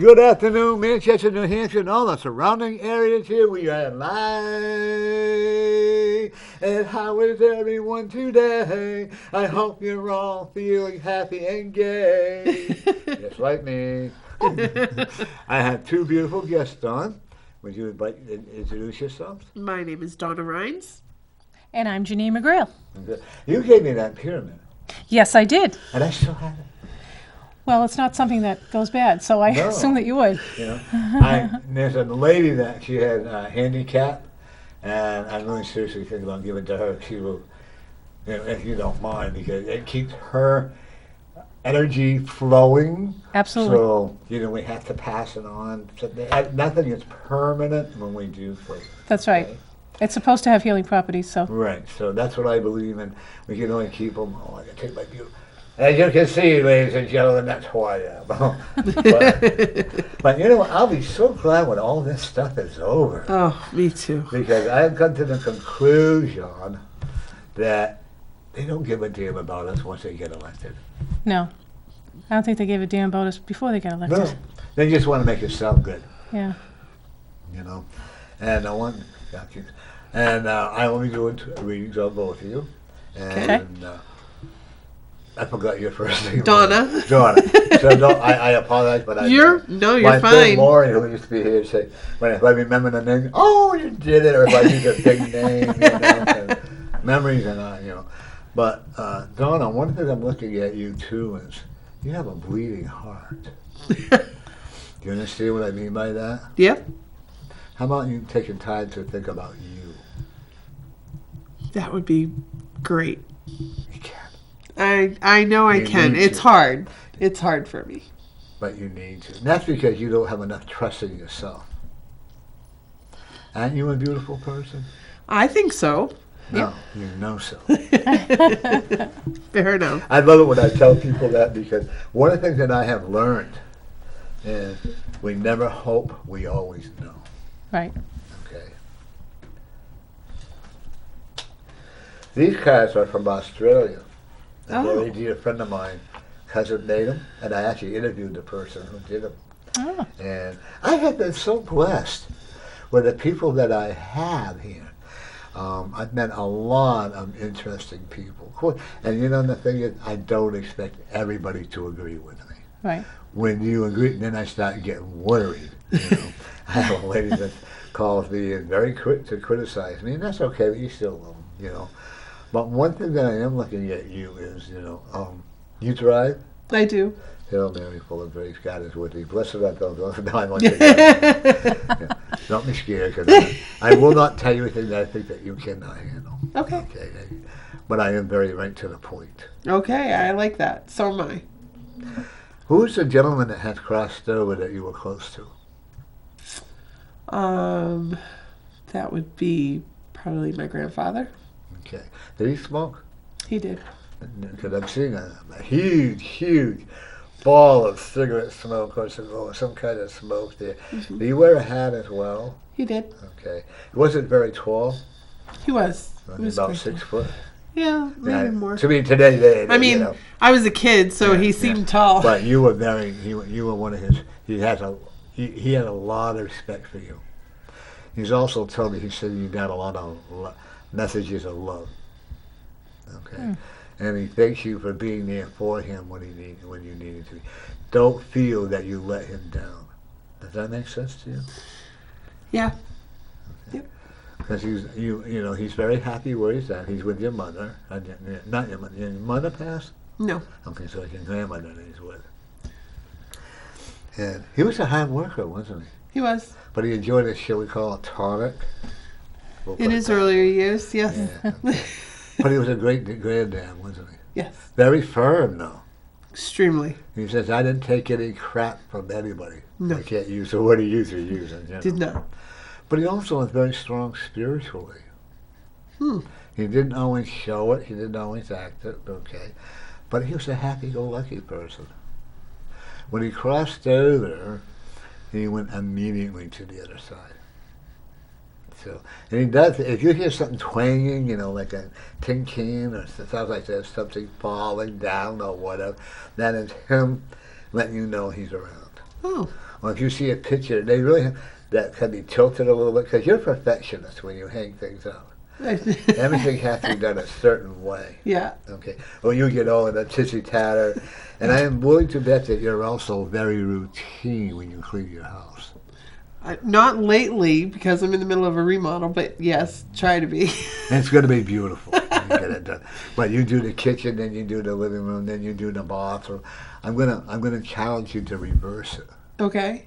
Good afternoon, Manchester, New Hampshire, and all the surrounding areas here. We are live. And how is everyone today? I hope you're all feeling happy and gay. Just like me. I have two beautiful guests on. Would you introduce yourselves? My name is Donna Rines. And I'm Janine McGrail. You gave me that pyramid. Yes, I did. And I still have it. Well, it's not something that goes bad, so I assume that you would. You know, there's a lady that she had a handicap, and I'm really seriously thinking about giving it to her. She will, if you don't mind, because it keeps her energy flowing. Absolutely. So, we have to pass it on. So nothing is permanent when we do things. That's right. Okay? It's supposed to have healing properties, so. Right, so that's what I believe in. We can only keep them. Oh, I gotta take my beautiful. As you can see, ladies and gentlemen, that's who I am. but I'll be so glad when all this stuff is over. Oh, me too. Because I have come to the conclusion that they don't give a damn about us once they get elected. No. I don't think they gave a damn about us before they got elected. No. They just want to make it sound good. Yeah. And I want... And I will be doing readings on both of you. And, I forgot your first name. Donna. Donna. So I apologize, but you're my fine. friend Lauren, who used to be here, say if I remember the name, oh, you did it, or if I use a big name, and memories and But Donna, one thing I'm looking at you too is you have a bleeding heart. Do you understand what I mean by that? Yep. How about you taking time to think about you? That would be great. You can. I know I can. It's hard. It's hard for me. But you need to. And that's because you don't have enough trust in yourself. Aren't you a beautiful person? I think so. No, you know so. Fair enough. I love it when I tell people that because one of the things that I have learned is we never hope, we always know. Right. Okay. These cards are from Australia. A very dear friend of mine, cousin made them, and I actually interviewed the person who did them. Oh. And I have been so blessed with the people that I have here. I've met a lot of interesting people. And the thing is, I don't expect everybody to agree with me. Right. When you agree, then I start getting worried. I have a lady that calls me and very quick to criticize me, and that's okay, but you still love them, But one thing that I am looking at you is, you drive? I do. Hail Mary, full of grace, God is with thee. Blessed art thou. No, I'm not Don't be scared, because I will not tell you anything that I think that you cannot handle. Okay. But I am very right to the point. Okay, I like that. So am I. Who's the gentleman that has crossed over that you were close to? That would be probably my grandfather. Okay. Did he smoke? He did. Because I'm seeing a huge ball of cigarette smoke or some kind of smoke there. Mm-hmm. Did he wear a hat as well? He did. Okay. He wasn't very tall? He was. He was about 6 foot? Yeah, maybe more. To me, today, I was a kid, so he seemed tall. But you were you were one of his, he had a lot of respect for you. He's also told me, he said you got a lot of messages of love. Okay. And he thanks you for being there for him when you needed to. Don't feel that you let him down. Does that make sense to you? Yeah. Okay. Yep. Because he's very happy where he's at. He's with your mother. Not your mother. Your mother passed? No. Okay, so it's your grandmother that he's with. And he was a hard worker, wasn't he? He was. But he enjoyed it, shall we call it, tonic? In his earlier years, yes. Yeah. But he was a great granddad, wasn't he? Yes. Very firm, though. Extremely. He says, I didn't take any crap from anybody. No. I can't use the word he used to use. Did not. But he also was very strong spiritually. He didn't always show it. He didn't always act it, okay. But he was a happy-go-lucky person. When he crossed over, he went immediately to the other side. So, and he does, if you hear something twanging, like a tin can, or it sounds like there's something falling down or whatever, that is him letting you know he's around. Oh. Well, if you see a picture, they really that can be tilted a little bit because you're a perfectionist when you hang things up. Everything has to be done a certain way. Yeah. Okay. When you get all in a tissy tatter, and I am willing to bet that you're also very routine when you clean your house. Not lately because I'm in the middle of a remodel, but yes, try to be. And it's going to be beautiful when you get it done. But you do the kitchen, then you do the living room, then you do the bathroom. I'm gonna challenge you to reverse it. Okay.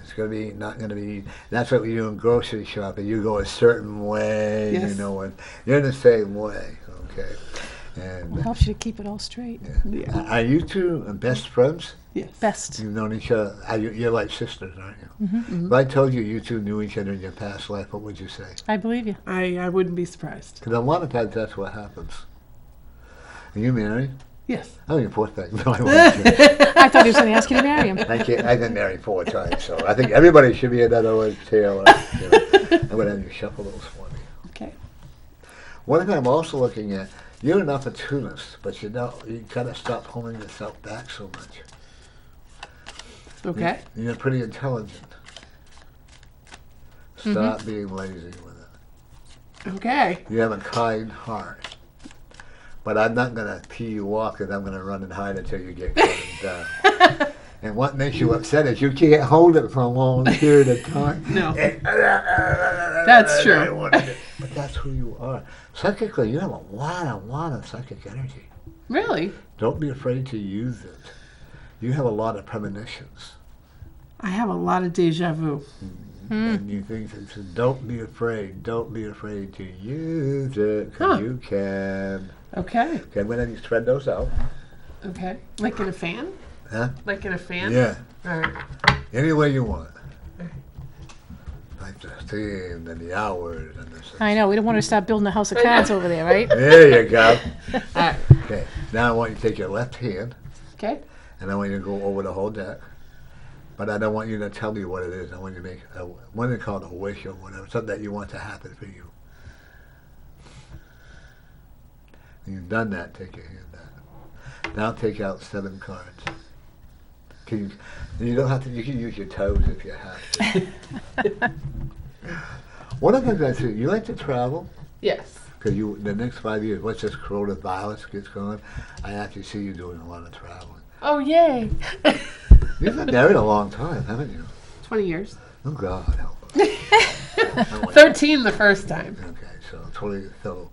It's going to be not going to be. That's what we do in grocery shopping. You go a certain way, Yes. you know, and you're the same way. Okay. And It helps you to keep it all straight. Yeah. are you two best friends? Yes. Best. You've known each other. You're like sisters, aren't you? Mm-hmm. If I told you you two knew each other in your past life, what would you say? I believe you. I wouldn't be surprised. Because a lot of times that's what happens. Are you married? Yes. Oh, you poor thing. No, I wasn't. I thought he was going to ask you to marry him. I've been married 4 times, so I think everybody should be another one, Taylor. You know. I'm going to have you shuffle those for me. Okay. One thing I'm also looking at, you're an opportunist, but you gotta stop holding yourself back so much. Okay. You're pretty intelligent. Stop being lazy with it. Okay. You have a kind heart. But I'm not gonna pee you off because I'm gonna run and hide until you get cut and done. And what makes you upset is you can't hold it for a long period of time. No. That's true. But that's who you are. Psychically, you have a lot of psychic energy. Really? Don't be afraid to use it. You have a lot of premonitions. I have a lot of deja vu. And you think that, so don't be afraid to use it, because you can. Okay. Okay, I'm going to spread those out. Okay. Like in a fan? Huh? Like in a fan? Yeah. All right. Any way you want. Like the theme and the hours and the... I know. We don't want to start building a house of cards over there, right? There you go. All right. Okay, now I want you to take your left hand, Okay. and I want you to go over the whole deck. But I don't want you to tell me what it is. I want you to make what they call it, a wish or whatever, something that you want to happen for you. When you've done that, take your hand out. Now take out 7 cards. You don't have to. You can use your toes if you have to. One of the things I see, you like to travel. Yes. Because the next 5 years, once this coronavirus gets going, I actually see you doing a lot of traveling. Oh, yay. You've been married a long time, haven't you? 20 years. Oh, God help us. 13 the first time. Okay, so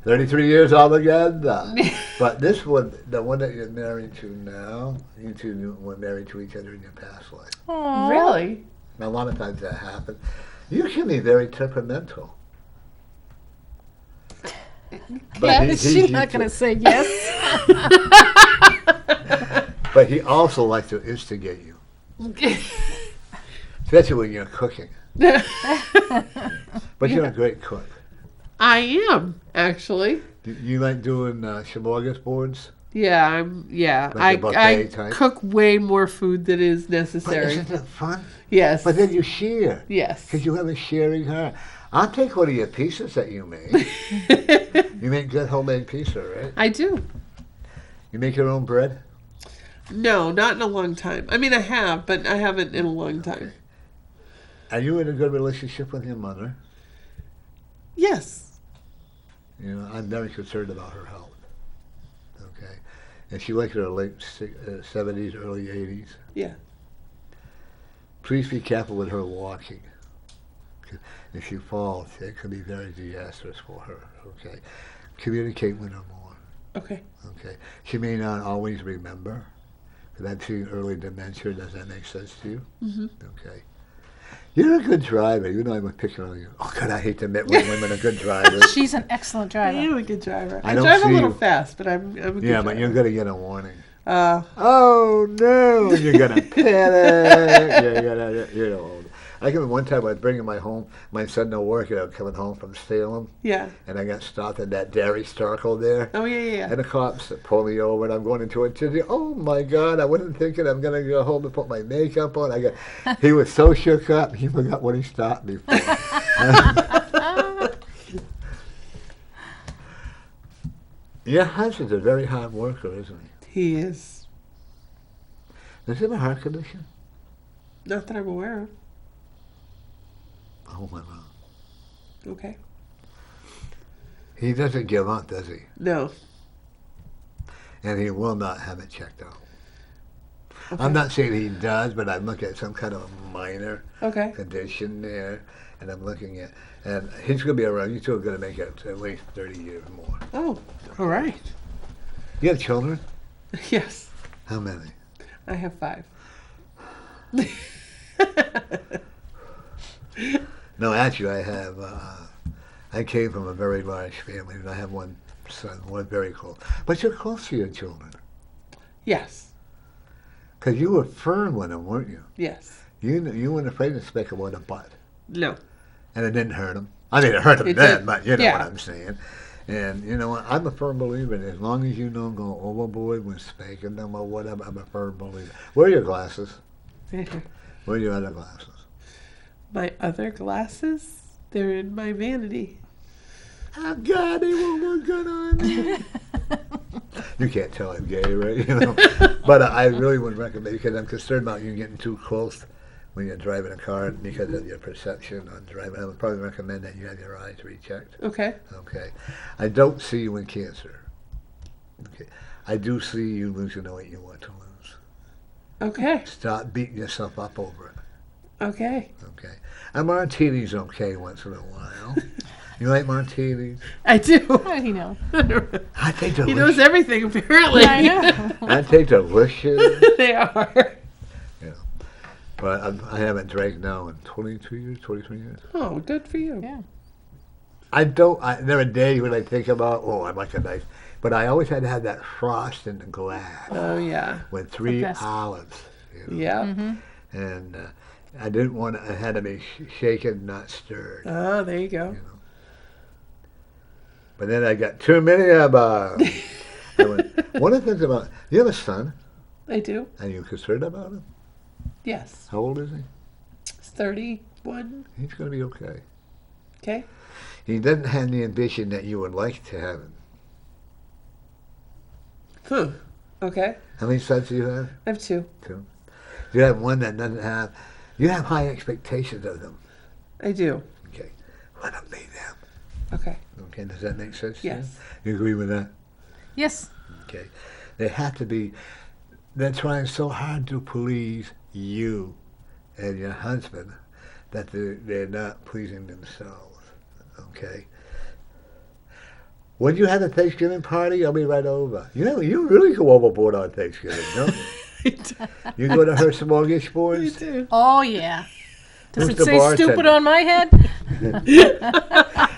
33 years altogether. But this one, the one that you're married to now, you two were married to each other in your past life. Aww. Really? Now, a lot of times that happens. You can be very temperamental. Yeah, she's not going to say yes. But he also likes to instigate you, especially when you're cooking. But you're a great cook. I am, actually. Do you like doing smorgasbords? Yeah, Like a buffet I type? cook way more food than is But necessary. isn't it fun? Yes. But then you share. Yes. Because you have a sharing heart. I'll take one of your pizzas that you make. You make good homemade pizza, right? I do. You make your own bread? No, not in a long time. I mean, I have, but I haven't in a long time. Are you in a good relationship with your mother? Yes. You know, I'm very concerned about her health. Okay? And she like her late 70s, early 80s. Yeah. Please be careful with her walking. If she falls, it could be very disastrous for her. Okay? Communicate with her more. Okay. Okay? She may not always remember. Because I'm seeing early dementia. Does that make sense to you? Mm-hmm. Okay. You're a good driver. You know I'm picking on you. Oh, God, I hate to admit when women are good drivers. She's an excellent I driver. am a good driver. I I don't drive a see little you- fast, but I'm a good Yeah, driver. but you're going to get a warning. Uh, Oh, no. You're going to panic. You're going to, you know. I can remember one time I was bringing my son to work, and I was coming home from Salem, yeah. and I got stopped at that dairy circle there. Oh, yeah. And the cops pull me over, and I'm going into a city. Oh my God! I wasn't thinking I'm gonna go home and put my makeup on. He was so shook up, he forgot what he stopped me for. Your husband's a very hard worker, isn't he? He is. Does he have a heart condition? Not that I'm aware of. Oh, my God. Okay. He doesn't give up, does he? No. And he will not have it checked out. Okay. I'm not saying he does, but I'm looking at some kind of a minor Okay. condition there, and I'm looking at, and he's going to be around. You two are going to make it at least 30 years more. Oh, all right. You have children? Yes. How many? I have 5. No, actually, I have. I came from a very large family, and I have one son, one very close. But you're close to your children. Yes. Because you were firm with them, weren't you? Yes. You weren't afraid to speak them with a butt. No. And it didn't hurt them. I mean, it hurt them It then, did. but you know Yeah. what I'm saying. And you know what? I'm a firm believer that as long as you don't go overboard when spanking them or whatever, I'm a firm believer. Where are your glasses? Right here. Where are your other glasses? My other glasses, they're in my vanity. Oh, God, they won't look good on me. You can't tell I'm gay, right? You know, but I really would recommend, because I'm concerned about you getting too close when you're driving a car because of your perception on driving. I would probably recommend that you have your eyes rechecked. Okay. Okay. I don't see you in cancer. Okay. I do see you losing the weight you want to lose. Okay. Stop beating yourself up over it. Okay. Okay. A martini's okay once in a while. You like martinis? I do. How did he know? I take He knows delicious. everything, apparently. I know. I take delicious. They are. But I haven't drank now in 22 years, 23 years. Oh, good for you. Yeah. There are days when I think about, I like a nice, but I always had to have that frost in the glass Oh, yeah. with 3 best. olives. You know? Yeah. Mm-hmm. And I didn't want it had to be shaken, not stirred. Oh, there you go. You know. But then I got too many of them. One of the things about, you have a son? I do. Are you concerned about him? Yes. How old is he? It's 31. He's going to be okay. Okay. He doesn't have the ambition that you would like to have him. Huh. Okay. How many sons do you have? I have 2. Two. You have one that doesn't have, you have high expectations of them. I do. Okay. Let them be them. Okay. Okay, does that make sense to Yes. you? You agree with that? Yes. Okay. They have to be, they're trying so hard to please you and your husband that they're not pleasing themselves. Okay? When you have a Thanksgiving party, I'll be right over. You know, you really go overboard on Thanksgiving, don't you? You go to her smorgasbords? do. Oh, yeah. Does Who's it the say stupid bartender? on my head?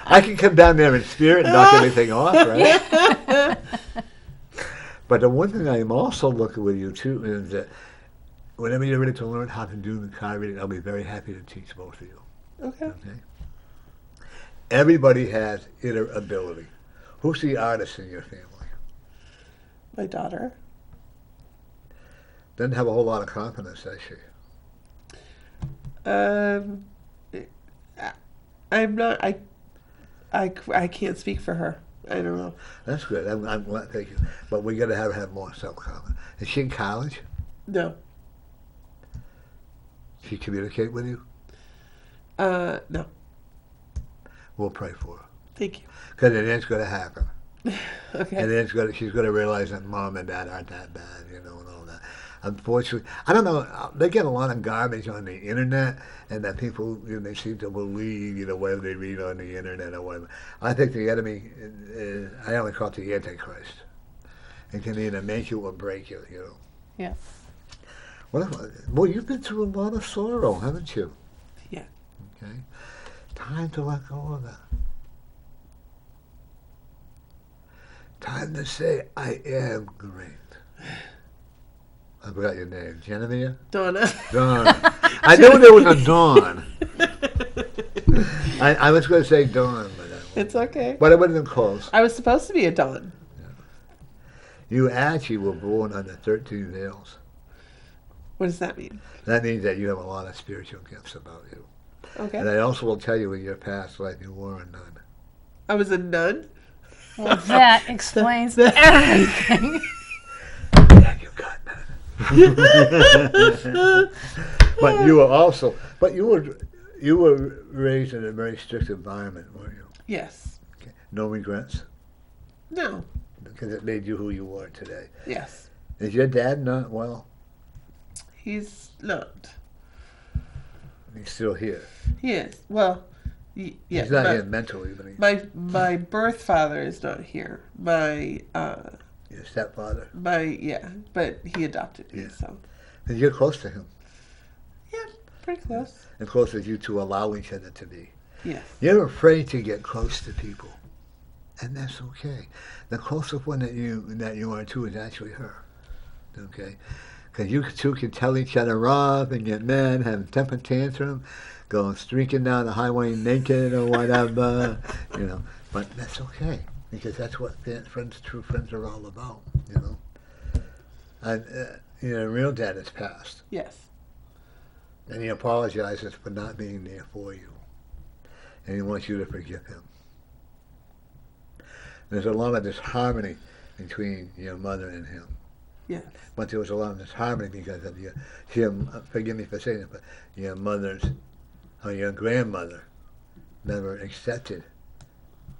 I can come down there in spirit and knock everything off, right? But the one thing I'm also looking with you, too, is that whenever you're ready to learn how to do the car reading, I'll be very happy to teach both of you. Okay. Okay? Everybody has inner ability. Who's the artist in your family? My daughter. Doesn't have a whole lot of confidence, does she? I'm not. I can't speak for her. I don't know. That's good. I'm glad. Thank you. But we got to have more self-confidence. Is she in college? No. She communicate with you? No. We'll pray for her. Thank you. Because it is going to happen. Okay. And then she's going to realize that mom and dad aren't that bad, you know, and all that. Unfortunately, I don't know, they get a lot of garbage on the internet, and that people, they seem to believe, whatever they read on the internet or whatever. I think the enemy, I only call it the Antichrist. It can either make you or break you, Yeah. Well, you've been through a lot of sorrow, haven't you? Yeah. Okay. Time to let go of that. Time to say, I am great. I forgot your name. Genevieve? Donna. Dawn. I knew there was a Dawn. I was going to say Dawn, It's okay. but it wasn't even close. I was supposed to be a Dawn. You actually were born under 13 veils. What does that mean? That means that you have a lot of spiritual gifts about you. Okay. And I also will tell you in your past life you were a nun. I was a nun. Well, that explains everything. Yeah, you got that. But you were also, you were raised in a very strict environment, weren't you? Yes. Okay. No regrets, No. because it made you who you are today. Yes. Is your dad not well? He's not. He's still here. He is. Well, yeah. He's not here mentally, but he's My birth father is not here. My your stepfather. but he adopted me, Yeah. so And you're close to him, yeah, pretty close. and close as you two allow each other to be. Yes. You're afraid to get close to people, and that's okay. The closest one that you are to is actually her, okay? Because you two can tell each other off and get mad, have a temper tantrum, go streaking down the highway naked or whatever, you know. But that's okay, because that's what true friends are all about, you know. And your real dad has passed, Yes. and he apologizes for not being there for you, and he wants you to forgive him. There's a lot of disharmony between your mother and him. Yes. But there was a lot of disharmony because of your forgive me for saying it, but your mother's, or your grandmother never accepted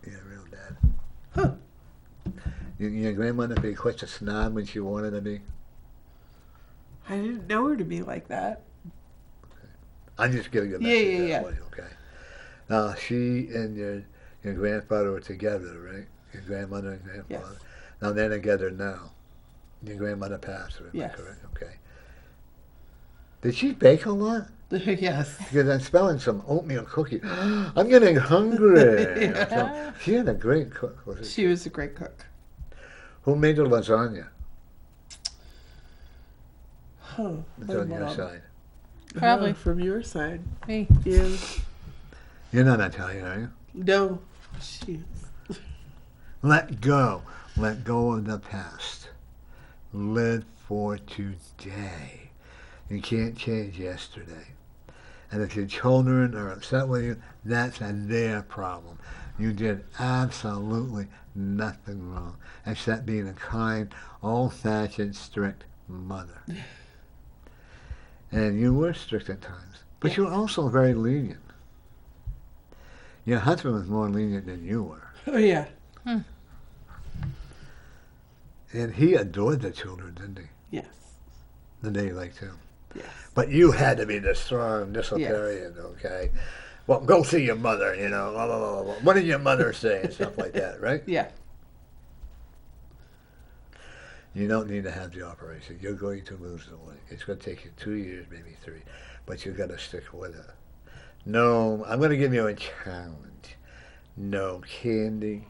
your real dad. Huh. Your grandmother be quite a snob when she wanted to be. I didn't know her to be like that. I'm just giving you a message that way, okay? Now, she and your grandfather were together, right? Your grandmother and grandfather. Yes. Now, they're together now. Your grandmother passed, am I Yes. correct? Okay. Did she bake a lot? Yes. Because I'm smelling some oatmeal cookie. I'm getting hungry. Yeah. She had a great cook, was it? She was a great cook. Who made the lasagna? Huh. It's My on your mom. side. Probably. From your side. Me. Yeah. You're not Italian, are you? No. She is. Let go. Let go of the past. Live for today. You can't change yesterday. And if your children are upset with you, that's their problem. You did absolutely nothing wrong, except being a kind, old-fashioned, strict mother. And you were strict at times, but Yes. you were also very lenient. Your husband was more lenient than you were. Oh yeah. And he adored the children, didn't he? Yes. The day you liked him. Yes. But you had to be the strong disciplinarian, okay? Well, go see your mother, you know. Blah, blah, blah, blah. What did your mother say and stuff like that, right? Yeah. You don't need to have the operation. You're going to lose the weight. It's going to take you 2 years, maybe 3, but you've got to stick with it. No, I'm going to give you a challenge. No candy.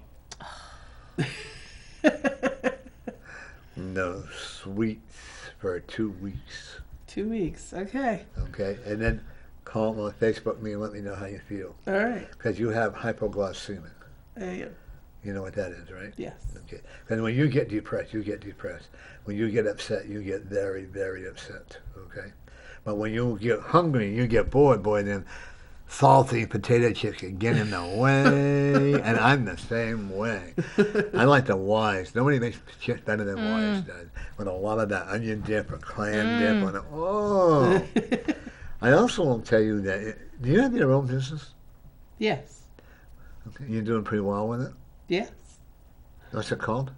No sweets for 2 weeks. 2 weeks. Okay. Okay? And then call me on Facebook me and let me know how you feel. All right. Because you have hypoglycemic. I am. You know what that is, right? Yes. Okay. Because when you get depressed, you get depressed. When you get upset, you get very, very upset. Okay? But when you get hungry, you get bored, boy, then salty potato chips can get in the way. And I'm the same way. I like the Wise. Nobody makes chips better than Wise does. With a lot of that onion dip or clam dip on it. Oh! I also will tell you that, do you have your own business? Yes. Okay. You're doing pretty well with it? Yes. What's it called?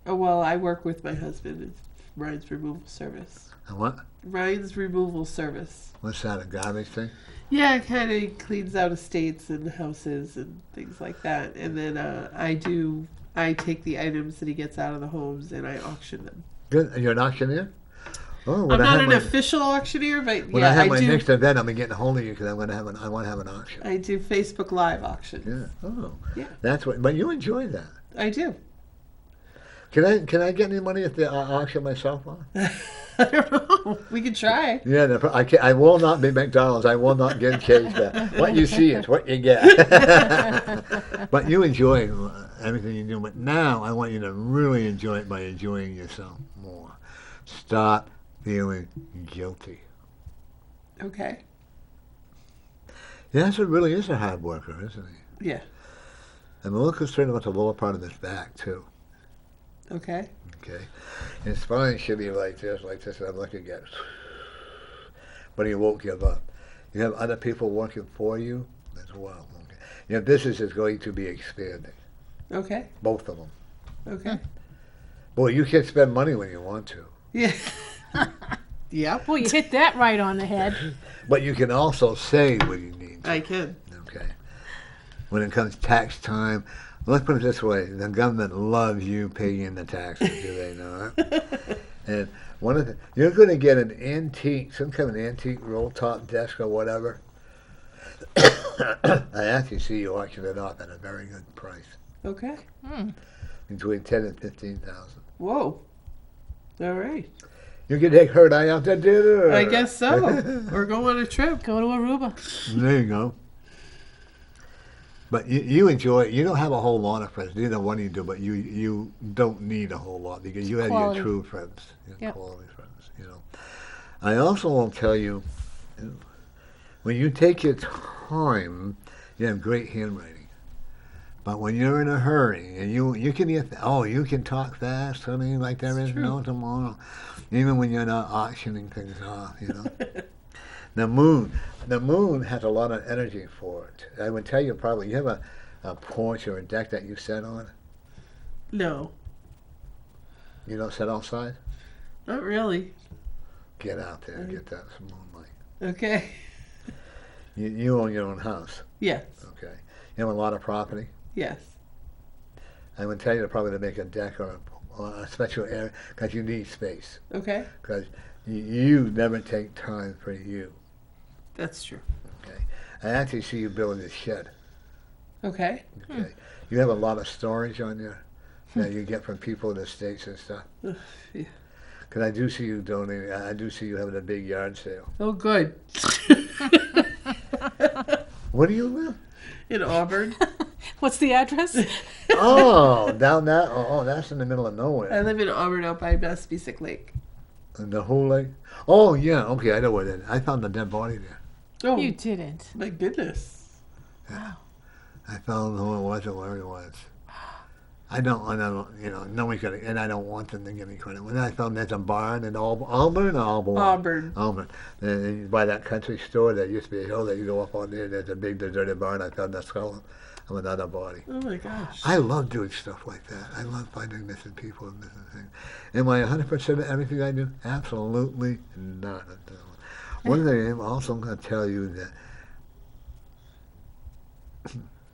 Oh, well, I work with my husband. It's Rines Removal Service. And what? Rines Removal Service. What's that, a garbage thing? Yeah, it kind of cleans out estates and houses and things like that. And then I take the items that he gets out of the homes and I auction them. Good. And you're an auctioneer? Oh, I'm not an official auctioneer, but when yeah, I have I my do. next event, I'm gonna get a hold of you because I want to have an auction. I do Facebook Live auctions. Yeah. Oh. Yeah. That's what. But you enjoy that. I do. Can I get any money if they auction myself on? I don't know. We could try. Yeah. I will not be McDonald's. I will not get change back. What you see is what you get. But you enjoy everything you do. But now I want you to really enjoy it by enjoying yourself more. Stop feeling guilty. Okay. Yeah, that's what really is a hard worker, isn't he? Yeah. I'm a little concerned about the lower part of his back, too. Okay. Okay? His spine should be like this, and I'm looking at but you won't give up. You have other people working for you as well. Okay. Your business is going to be expanding. Okay. Both of them. Okay. Boy, you can spend money when you want to. Yeah. Yep. Well, you hit that right on the head. But you can also save when you need to. I can. Okay. When it comes tax time, let's put it this way: the government loves you paying the taxes. Do they not? And one of you're going to get an antique, some kind of an antique roll top desk or whatever. I actually see you auction it off at a very good price, Okay. between 10 and 15,000. Whoa. All right. You can take her and I out to dinner. I guess so. Or go on a trip. Go to Aruba. There you go. But you enjoy it. You don't have a whole lot of friends. Neither one of you do, but you don't need a whole lot because you have Quality. your true friends, your Yep. quality friends, you know. I also will tell you, when you take your time, you have great handwriting. But when you're in a hurry, and you can get, you can talk fast, something like there is no tomorrow. Even when you're not auctioning things off, you know. The moon has a lot of energy for it. I would tell you probably, you have a porch or a deck that you sit on? No. You don't sit outside? Not really. Get out there and get that some moonlight. Okay. You own your own house. Yes. Okay. You have a lot of property? Yes. I would tell you probably to make a deck or a special area because you need space. Okay. Because you never take time for you. That's true. Okay. I actually see you building a shed. Okay. Okay. You have a lot of storage on there that you get from people in the States and stuff. Yeah. Because I do see you donating. I do see you having a big yard sale. Oh, good. Where do you live? In Auburn. What's the address? Oh, down that. Oh, that's in the middle of I nowhere. live in Auburn out by Maspisic Lake. In the whole lake. Oh yeah. Okay, I know where that is. I found a dead body there. Oh, You didn't. my goodness. I found who it was or where it was. I don't, nobody's gonna, and I don't want them to give me credit. When I found there's a barn in Auburn. Auburn. And by that country store, there used to be a hill that you go up on there. There's a big deserted barn. I found the skull of another body. Oh my gosh. I love doing stuff like that. I love finding missing people and missing things. Am I 100% of everything I do? Absolutely not. One thing I'm also going to tell you that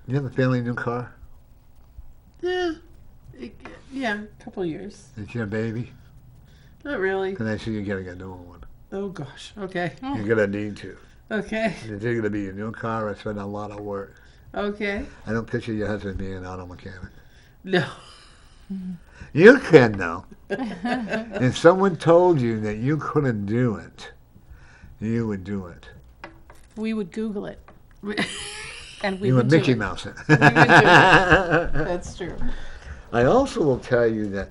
you have a family new car? Yeah. Yeah, a couple years. It's your baby? Not really. Because I see you getting a new one. Oh gosh. Okay. You're going to need to. Okay. It's going to be a new car. It's been a lot of work. Okay. I don't picture your husband being an auto mechanic. No. You can, though. If someone told you that you couldn't do it, you would do it. We would Google it. And we You would would Mickey do it. Mouse it. We would do it. That's true. I also will tell you that.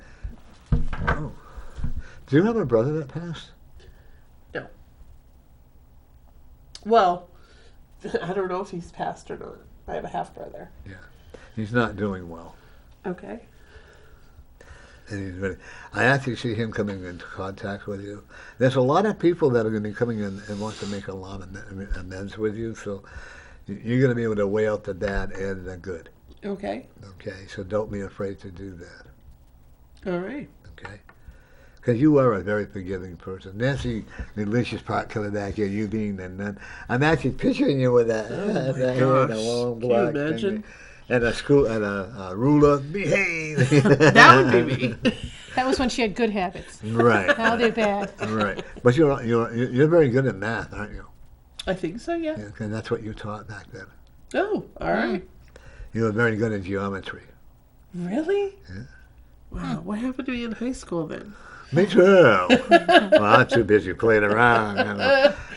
Oh, do you have a brother that passed? No. Well, I don't know if he's passed or not. I have a half brother. Yeah, he's not doing well, Okay. and he's really. I actually see him coming into contact with you. There's a lot of people that are going to be coming in and want to make a lot of amends with you. So you're going to be able to weigh out the bad and the good. Okay. Okay, so don't be afraid to do that. All right. Okay. Because you are a very forgiving person. Nancy Delicious part coming back here, you being the nun. I'm actually picturing you with that, that hair and a gosh. long Can you black imagine? thing, and a screw and a ruler. Behave. That would be me. That was when she had good habits. Right. Now they're bad. Right. But you're very good at math, aren't you? I think so, yeah. Yeah, 'cause that's what you taught back then. Oh, all right. You were very good at geometry. Really? Yeah. Wow. What happened to me in high school then? Me too. Well, I'm too busy playing around.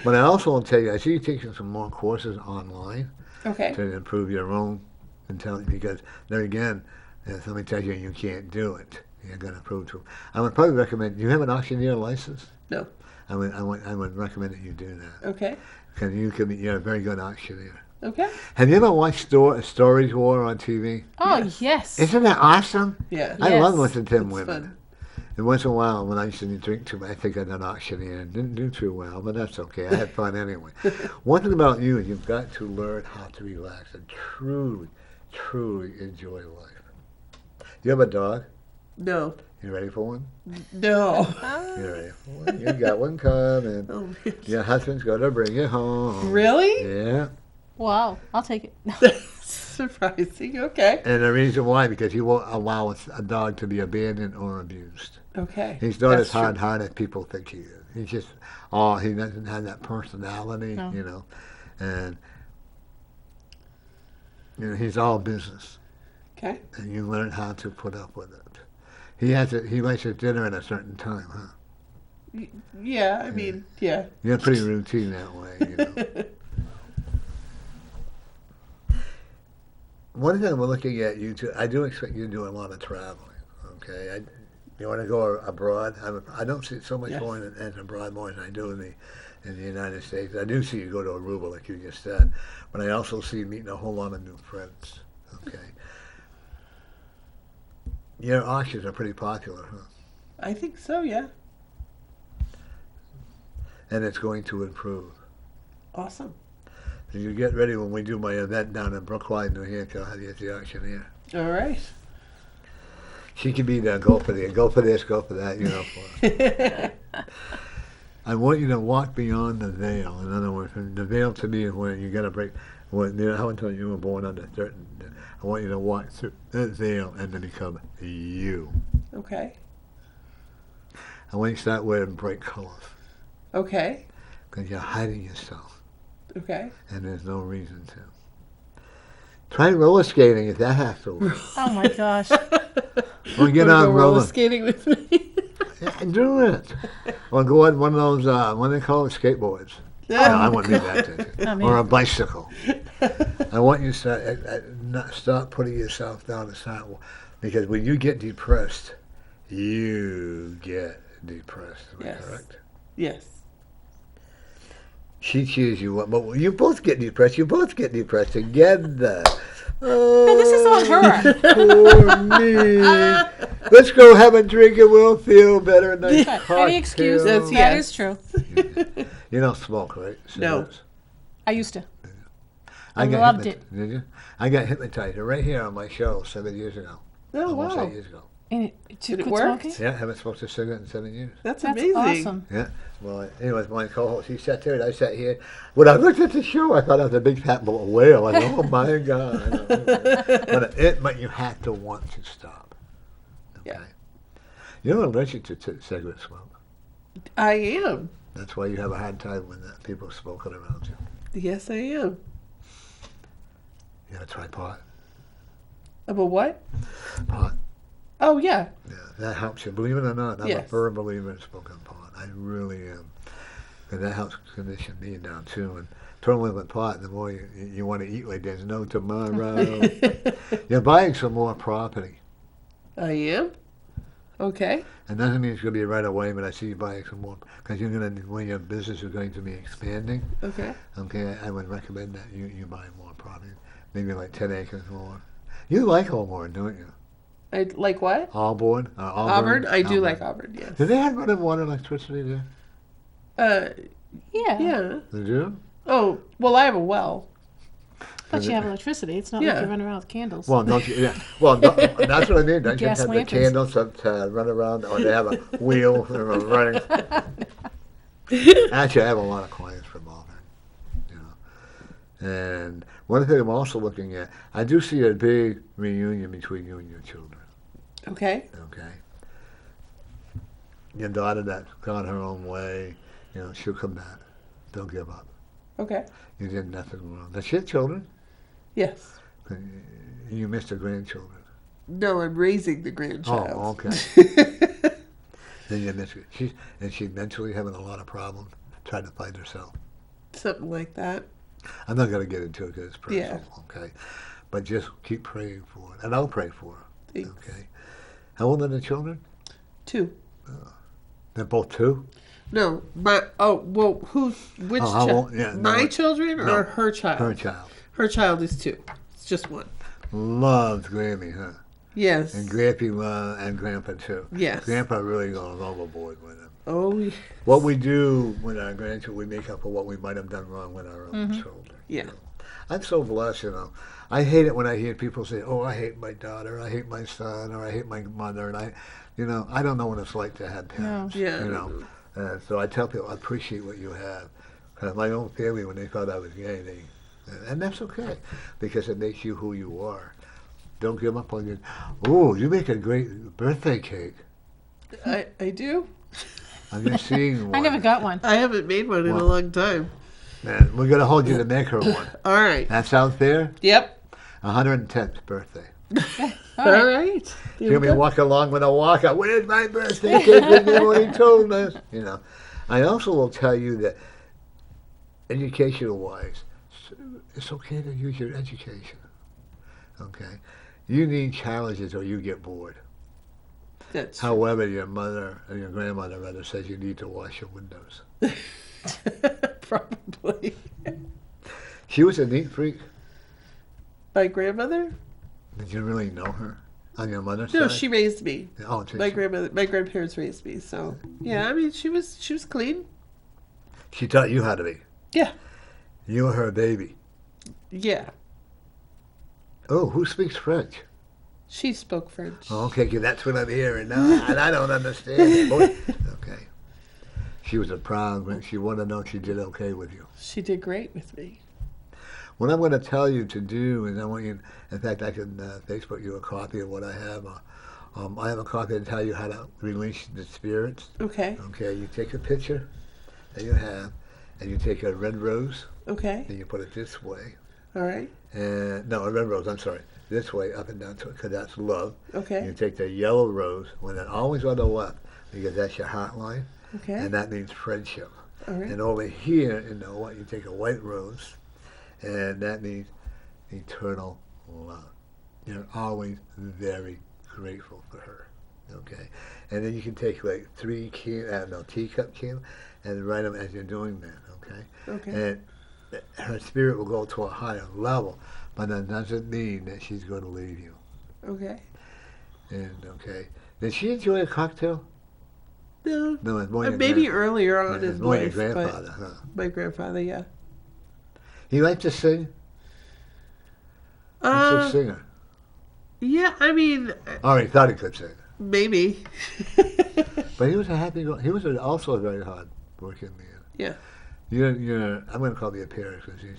But I also want to tell you, I see you taking some more courses online Okay. to improve your own intelligence. Because there again, if somebody tells you you can't do it, you're going to prove to them. I would probably recommend. Do you have an auctioneer license? No. I would recommend that you do that Okay. because you're a very good auctioneer. Okay. Have you ever watched Storage War on TV? Oh, yes. Isn't that awesome? Yeah. I love Yes. listening to them It's women. fun. And once in a while, when I used to drink too much, I think I done auctioneering. Didn't do too well, but that's okay. I had fun anyway. One thing about you is you've got to learn how to relax and truly, truly enjoy life. You have a dog? No. You ready for one? No. You ready for one? You got one coming. Oh, man. Your husband's going to bring you home. Really? Yeah. Wow, I'll take it. That's surprising. Okay. And the reason why, because he won't allow a dog to be abandoned or abused. Okay. He's not That's as true. hard-hearted as people think he is. He's just, he doesn't have that personality, No. you know. And, you know, he's all business. Okay. And you learn how to put up with it. He likes his dinner at a certain time, huh? Yeah, I mean, yeah. You're pretty routine that way, you know. One thing we're looking at you too, I do expect you to do a lot of traveling, okay? You want to go abroad? I don't see so much Yes. going as abroad more than I do in the United States. I do see you go to Aruba, like you just said, but I also see you meeting a whole lot of new friends, okay? Your auctions are pretty popular, huh? I think so, yeah. And it's going to improve. Awesome. So you get ready when we do my event down in Brookline, New Hampshire. I'll have you at the auctioneer. All right. She can be there, go for this, go for that, you know. For I want you to walk beyond the veil. In other words, the veil to me is where you got to break. How until you were born under certain. I want you to walk through that veil and to become you. Okay. I want you to start wearing bright colors Okay. because you're hiding yourself, Okay. and there's no reason to. Try roller skating if that has to work. Oh my gosh. Or get Wanna on go roller. skating with me. Yeah, do it. Or go on one of those, what do they call it, skateboards. No, I wouldn't need that. I mean- Or a bicycle. I want you to stop putting yourself down and start, because when you get depressed, you get depressed. Am I Yes. correct? Yes. She cheers you up, but you both get depressed. You both get depressed together. No, this is on her. Poor me. Let's go have a drink and we'll feel better. Nice Any excuse, cocktail. That's- that yes. is true. You don't smoke, right? No. Cigarettes? I used to. I got loved Did you? I got hypnotized right here on my show 7 years ago. Oh, Almost wow. 8 years ago. And Did it quit work? smoking? Yeah, haven't smoked a cigarette in 7 years. That's That's amazing. awesome. Yeah. Well, anyways, my co-host, he sat there and I sat here. When I looked at the show, I thought I was a big fat whale. I thought, oh my God. But you have to want to stop. Okay. Yeah. You're allergic to cigarette smoke. I am. That's why you have a hard time when people are smoking around you. Yes, I am. You ever try pot? About what? Pot. Oh, yeah. Yeah, that helps you. Believe it or not, I'm a Yes. firm believer in smoking pot. I really am. And that helps condition me down too. And totally with pot, the more you want to eat like there's no tomorrow. You're buying some more property. I am. Okay. And doesn't mean it's going to be right away, but I see you buying some more. Because you're going to, when your business is going to be expanding, Okay. okay, I would recommend that you buy more property. Maybe like 10 acres more. You like Auburn, don't you? I like what? Auburn? Auburn. I do like Auburn. Yes. Do they have running water and electricity there? Yeah. Yeah. They do? Oh, well, I have a well. But you have electricity. It's not Yeah. like you're running around with candles. Well, don't you? Yeah. Well, no, that's what I mean. Don't you Gas have the lanterns. candles to run around, or they have a wheel for running? Actually, I have a lot of clients from Auburn, you know. And one thing I'm also looking at, I do see a big reunion between you and your children. Okay. Okay. Your daughter that's gone her own way, you know, she'll come back. Don't give up. Okay. You did nothing wrong. That's your children. Yes. You missed the grandchildren. No, I'm raising the grandchild. Oh, okay. Then you miss it. She's mentally having a lot of problems trying to find herself. Something like that. I'm not going to get into it because it's personal, Yeah. okay? But just keep praying for it, and I'll pray for her, Thanks. okay? How old are the children? 2. They're both 2? No, which how child? old- yeah, no, My children no, or her child? Her child. Her child is 2. It's just one. Loves Grammy, huh? Yes. And Grampy and Grandpa too. Yes. Grandpa really going overboard with him. Oh, yes. What we do with our grandchildren, we make up for what we might have done wrong with our own children. Yeah. You know? I'm so blessed, you know. I hate it when I hear people say, "Oh, I hate my daughter, I hate my son, or I hate my mother," and I don't know what it's like to have parents. No. Yeah. You know. So I tell people, I appreciate what you have. My own family, when they thought I was gay, and that's okay, because it makes you who you are. Don't give up on your. Oh, you make a great birthday cake. I do. I'm just seeing one. I never got one. I haven't made one in a long time. Man, we're gonna hold you to make her one. All right. That sounds fair? Yep. 110th birthday. All right. All right. She's gonna be walking along with a walker. Where's my birthday cake? They already told us. You know. I also will tell you that, educational wise, it's okay to use your education. Okay. You need challenges or you get bored. That's However, your mother or your grandmother rather says you need to wash your windows. probably. She was a neat freak. My grandmother? Did you really know her on your mother's No, side? she raised me. Oh, My grandparents raised me. So yeah, I mean, she was clean. She taught you how to be. Yeah. You were her baby. Yeah. Oh, who speaks French? She spoke French. Oh, okay, 'cause that's what I'm hearing now, and I don't understand it. Okay. She was a proud. She wanted to know she did okay with you. She did great with me. What I'm going to tell you to do is I want you. In fact, I can Facebook you a copy of what I have. I have a copy to tell you how to release the spirits. Okay. Okay, you take a picture that you have, and you take a red rose, Okay. and you put it this way. All right. And no, a red rose. I'm sorry, this way, up and down, because that's love. Okay. You take the yellow rose, when it's always on the left, because that's your heart line, Okay. and that means friendship. All right. And over here in the white, you take a white rose, and that means eternal love. You're always very grateful for her. Okay, and then you can take like 3 teacup candles, and write them as you're doing that. Okay. Okay. And her spirit will go to a higher level, but that doesn't mean that she's going to leave you. Okay. And okay, did she enjoy a cocktail? No. No, it's more your Maybe earlier on it's in more your life, grandfather, huh? but my grandfather, yeah. He liked to sing. He's a singer. Yeah, I mean, Oh, he thought he could sing, maybe. but he was a happy. He was also a very hard working man. Yeah. You're. I'm going to call the parents because he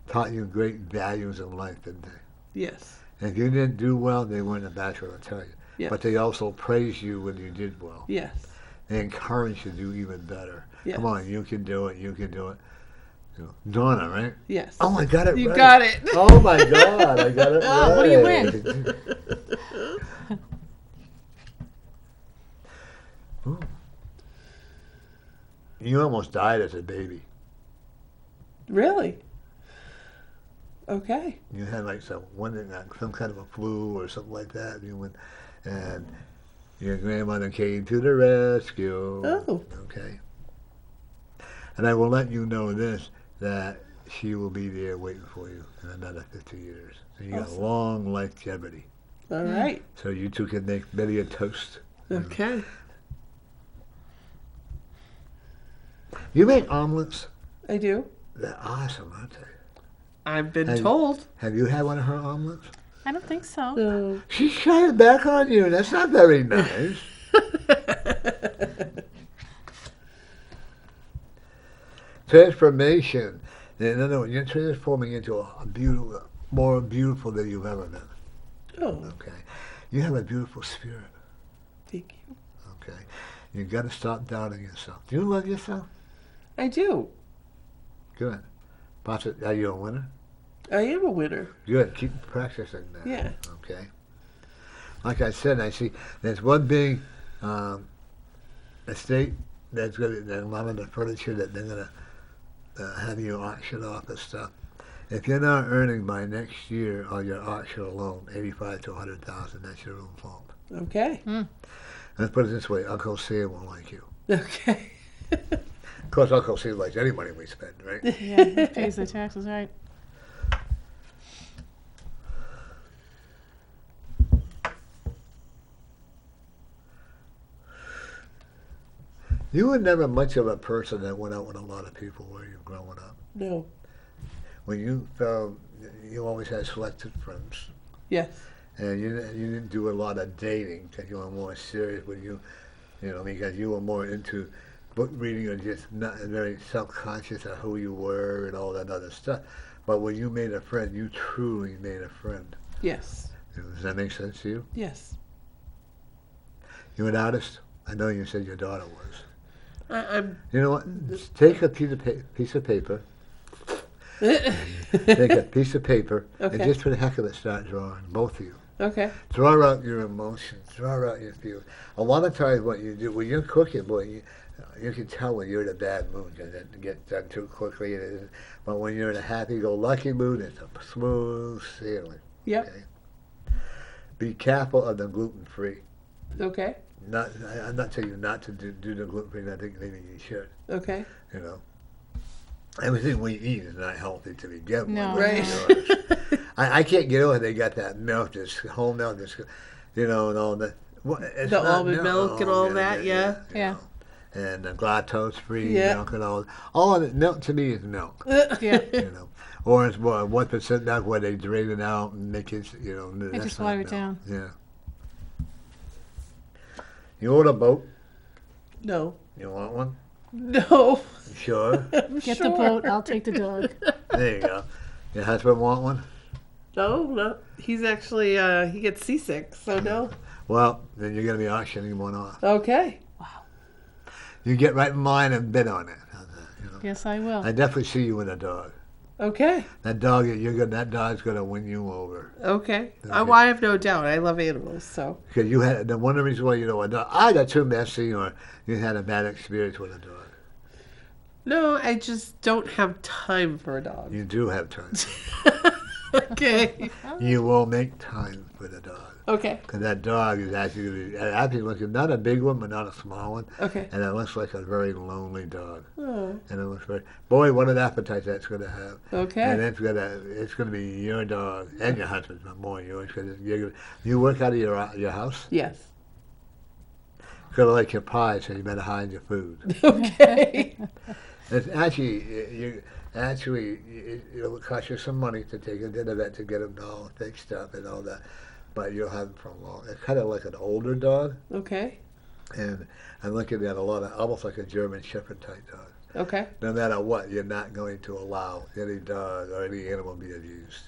taught you great values in life, didn't they? Yes. And if you didn't do well, they weren't a bachelor, I'll tell you. Yeah. But they also praised you when you did well. Yes. They encouraged you to do even better. Yes. Come on, you can do it. You can do it. You know, Donna, right? Yes. Oh, I got it You right. got it. Oh my God, I got it right. Oh, what do you win? Ooh. You almost died as a baby. Really? Okay. You had like some kind of a flu or something like that. And your grandmother came to the rescue. Oh. Okay. And I will let you know this, that she will be there waiting for you in another 50 years. So you got Awesome. long longevity. All right. So you two can make many a toast. Okay. You make omelets. I do. They're awesome, aren't they? I've been Hey. told. Have you had one of her omelets? I don't think so. No. She's shining back on you. That's not very nice. Transformation. In other words, you're transforming into a beautiful, more beautiful than you've ever been. Oh, Okay. You have a beautiful spirit. thank you. Okay. You've got to stop doubting yourself. Do you love yourself? I do. Good. Are you a winner? I am a winner. Good. Keep practicing that. Yeah. Okay. Like I said, I see there's one big estate that's going to, a lot of the furniture that they're going to have you auction off and stuff. If you're not earning by next year on your auction alone, 85 to 100,000, that's your own fault. Okay. Let's put it this way: Uncle Sam won't like you. Okay. Of course, Uncle Sam likes any money we spend, right? Yeah, he pays the taxes, right? You were never much of a person that went out with a lot of people, were you, growing up? No. When you felt, you always had selected friends. Yes. And you didn't do a lot of dating because you were more serious with you know, because you were more into book reading or just not very self-conscious of who you were and all that other stuff. But when you made a friend, you truly made a friend. Yes. Does that make sense to you? Yes. You an artist? I know you said your daughter was. I'm. You know what? Just take a piece of paper. Take a piece of paper and Okay. just for the heck of it start drawing, both of you. Okay. Draw out your emotions. Draw out your feelings. A lot of times what you do, when you're cooking, boy, you can tell when you're in a bad mood because it gets done too quickly. But when you're in a happy-go-lucky mood, it's a smooth sailing. Yep. Okay? Be careful of the gluten-free. Okay. I'm not telling you not to do the gluten-free. I think maybe you should. Okay. You know, everything we eat is not healthy to begin with. No. Right. I can't get over they got that milk, this whole milk, this, you know, and all that. Well, it's The not almond milk and all that, yeah. you Yeah. know. And the lactose-free Yeah. milk and all of it. Milk to me is milk. Yeah. You know, or it's more 1% milk where they drain it out and make it, you know. They that's just not water it milk. down. Yeah. You want a boat? No. You want one? No. You sure? I'm Get sure. the boat. I'll take the dog. There you go. Your husband want one? No, no. He's actually he gets seasick, so no. Well, then you're going to be auctioning one off. Okay. You get right in line and bid on it. You know? Yes, I will. I definitely see you with a dog. Okay. That dog's going to win you over. Okay. Okay. Well, I have no doubt. I love animals, so. Because you had, one of the reasons why you don't want a dog, either too messy or you had a bad experience with a dog. No, I just don't have time for a dog. You do have time. Okay. You will make time for the dog. Okay. Because that dog is actually looking, not a big one, but not a small one. Okay. And it looks like a very lonely dog. Oh, And it looks very, boy, what an appetite that's going to have. okay. And it's gonna be your dog and your husband's, but more yours. Cause you work out of your house. Yes. It's gonna like your pie, so you better hide your food. Okay. It's it'll cost you some money to take it to the vet to get them all fixed up and all that, but you'll have them for long. It's kind of like an older dog, Okay. and I'm looking at a lot of almost like a German Shepherd type dog. Okay. No matter what, you're not going to allow any dog or any animal to be abused.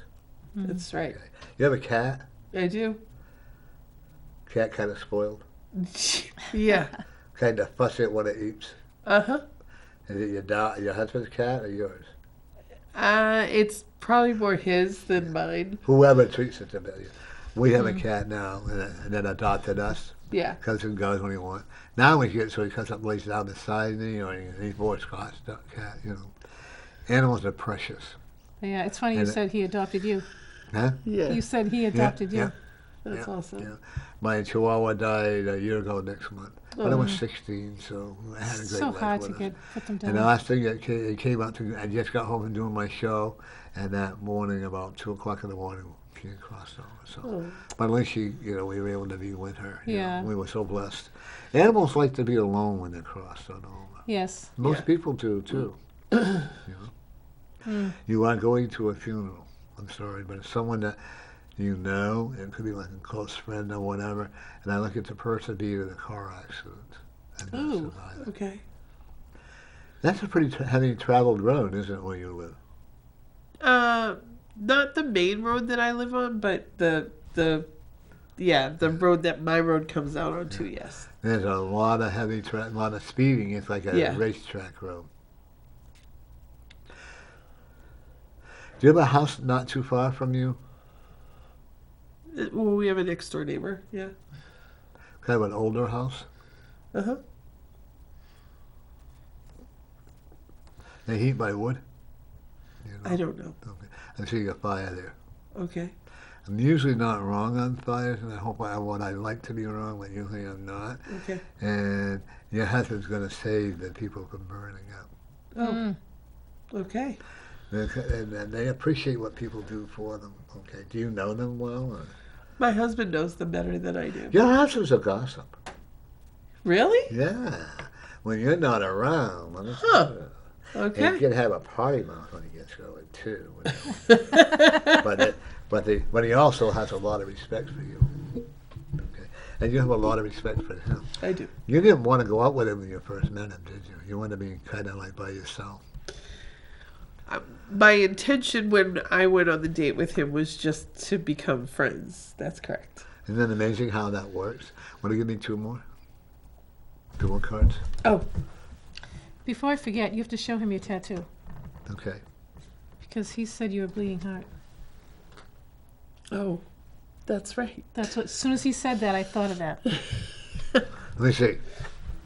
That's right. You have a cat? I do. Cat kind of spoiled? Yeah. Kind of fussy at what it eats? Uh-huh. Is it your husband's cat or yours? It's probably more his than mine. Whoever treats it the best. We have a cat now, and then adopted us. Yeah. Comes and goes when he wants. Now we get so he comes up and lays down beside me, or he's more Scotch cat. You know, animals are precious. Yeah, it's funny you And said he adopted you. Huh? Yeah. You said he adopted yeah. you. That's Yeah, awesome. yeah. My Chihuahua died a year ago next month, but I was 16, so I had a great So life hard with to us. put them And the down. last thing that came out to, I just got home from doing my show, and that morning, about 2 o'clock in the morning, she had crossed over. So, Oh. but at least we were able to be with her. you know. Yeah. We were so blessed. Animals like to be alone when they're crossed. I know. Yes. Most Yeah. people do too. You know. You are going to a funeral. I'm sorry, but it's someone that you know. It could be like a close friend or whatever. And I look at the person being in a car accident and not Oh, surviving. okay. That's a pretty heavy traveled road, isn't it, where you live? Not the main road that I live on, but the road that my road comes out onto, yes. There's a lot of heavy, a lot of speeding. It's like a Yeah. racetrack road. Do you have a house not too far from you? Well, we have a next door neighbor, yeah. Kind of an older house? Uh-huh. They heat by wood? You know? I don't know. Okay. I see a fire there. Okay. I'm usually not wrong on fires, and I hope I like to be wrong, but usually I'm not. Okay. And your husband's going to save the people from burning up. Oh. Okay. And they appreciate what people do for them. Okay. Do you know them well? Or? My husband knows them better than I do. Your husband's a gossip. Really? Yeah. when you're not around, let me Huh. tell you. Okay. And he can have a potty mouth when he gets going too. But he also has a lot of respect for you. Okay, and you have a lot of respect for him. I do. You didn't want to go out with him when you first met him, did you? You wanted to be kind of like by yourself. My intention when I went on the date with him was just to become friends. That's correct. Isn't it amazing how that works? Want to give me two more? Two more cards? Oh, Before I forget, you have to show him your tattoo Okay. because he said you were bleeding heart. oh, that's right. That's what. As soon as he said that, I thought of that. Let me see.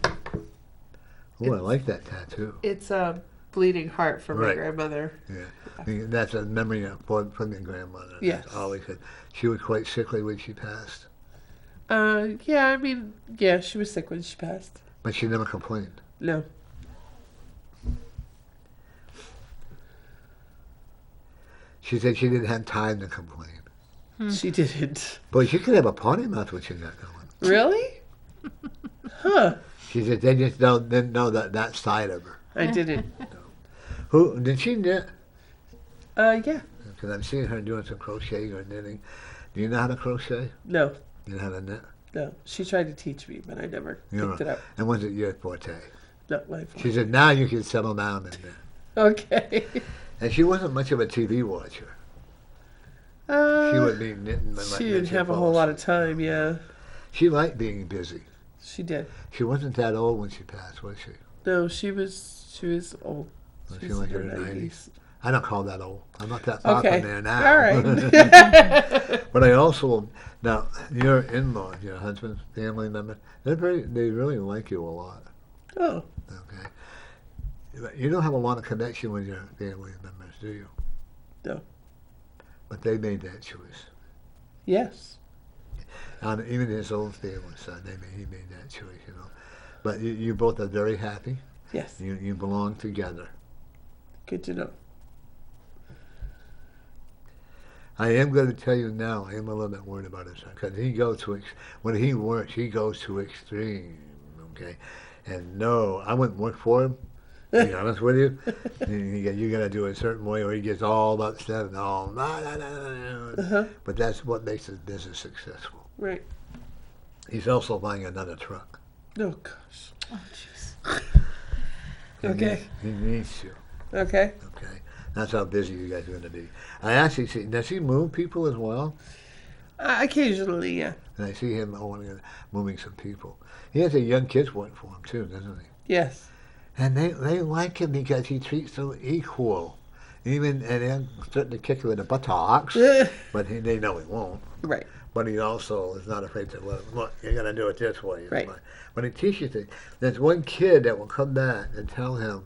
Oh, I like that tattoo. It's a bleeding heart from my Right. grandmother. Yeah. That's a memory from your grandmother. Yes. That's always good. She was quite sickly when she passed, Yeah, I mean, yeah, she was sick when she passed. but she never complained. No. She said she didn't have time to complain. She didn't. But she could have a potty mouth when she got going. Really? Huh. She said they just didn't know that side of her. I didn't. Who did she knit? Yeah. Because I'm seeing her doing some crocheting or knitting. Do you know how to crochet? No. You know how to knit? No. She tried to teach me, but I never picked it up. And was it your forte? Not my fault. She said, now you can settle down and knit. Okay. And she wasn't much of a TV watcher. She would be knitting. She didn't have a whole lot of time, yeah. She liked being busy. She did. She wasn't that old when she passed, was she? No, she was old. Was She she was like in in her her 90s. 90s? I don't call that old. I'm not that far Okay. from there now. All right. But I also, now, your in-laws, your husband's family members, they really like you a lot. Oh, Okay. You don't have a lot of connection with your family members, do you? no. But they made that choice. Yes. And even his own family side, he made that choice, you know. But you both are very happy. Yes. You belong together. Good to know. I am going to tell you now, I am a little bit worried about his son, because he goes to, when he works, he goes to extreme, okay? And no, I wouldn't work for him, to be honest with you. You got to do it a certain way, or he gets all upset and all, But that's what makes his business successful. Right. He's also buying another truck. Oh, gosh. Oh, jeez. Okay. He needs to, Okay. okay? That's how busy you guys are going to be. I actually see, does he move people as well? Occasionally, yeah. And I see him moving some people. He has a young kids work for him too, doesn't he? Yes. And they like him because he treats them equal. And they're starting to kick him in the buttocks, but they know he won't. Right. But he also is not afraid to look, you're going to do it this way. Right. When he teaches it, there's one kid that will come back and tell him,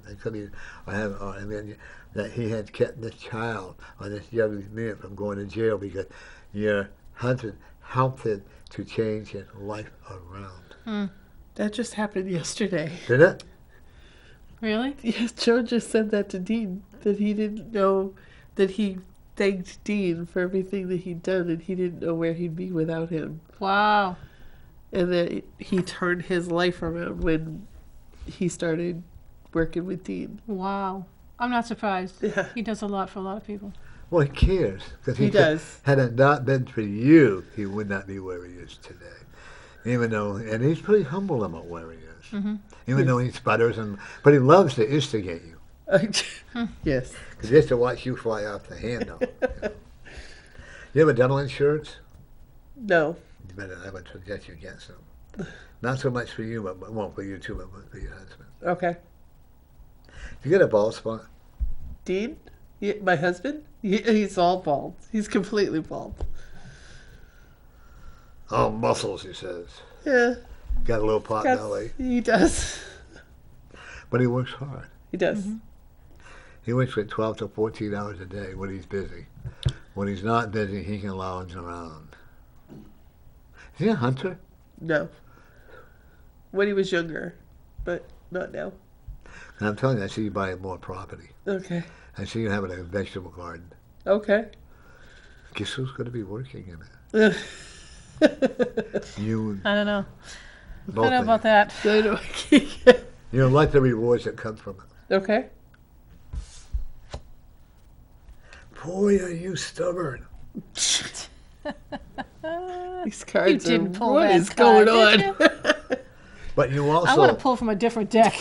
that he had kept this child or this young man from going to jail because your husband helped him to change his life around. That just happened yesterday. Did it? Really? Yes, Joe just said that to Dean, that he didn't know, that he thanked Dean for everything that he'd done, and he didn't know where he'd be without him. Wow. And that he turned his life around when he started working with Dean. Wow. I'm not surprised. Yeah. He does a lot for a lot of people. Well, he cares. Because He does. Had it not been for you, he would not be where he is today. Even though, and he's pretty humble about where he is. Mm-hmm. Even though he sputters, but he loves to instigate you. Yes. Because he has to watch you fly off the handle. You have a dental insurance? No. I would suggest you get some. Not so much for you, but well, for you too, but for your husband. Okay. You get a bald spot? Dean? My husband? He's all bald. He's completely bald. Oh, muscles, he says. Yeah. Got a little pot belly. He does. But he works hard. He does. Mm-hmm. He works for 12 to 14 hours a day when he's busy. When he's not busy, he can lounge around. Is he a hunter? No. When he was younger, but not now. And I'm telling you, I see you buying more property. Okay. I see you having a vegetable garden. Okay. Guess who's going to be working in it? You. I don't know. Both I don't know of about that. I know. You'll like the rewards that come from it. Okay. Boy, are you stubborn. These cards You didn't are, pull what that is card, going did on? But you I want also, to pull from a different deck.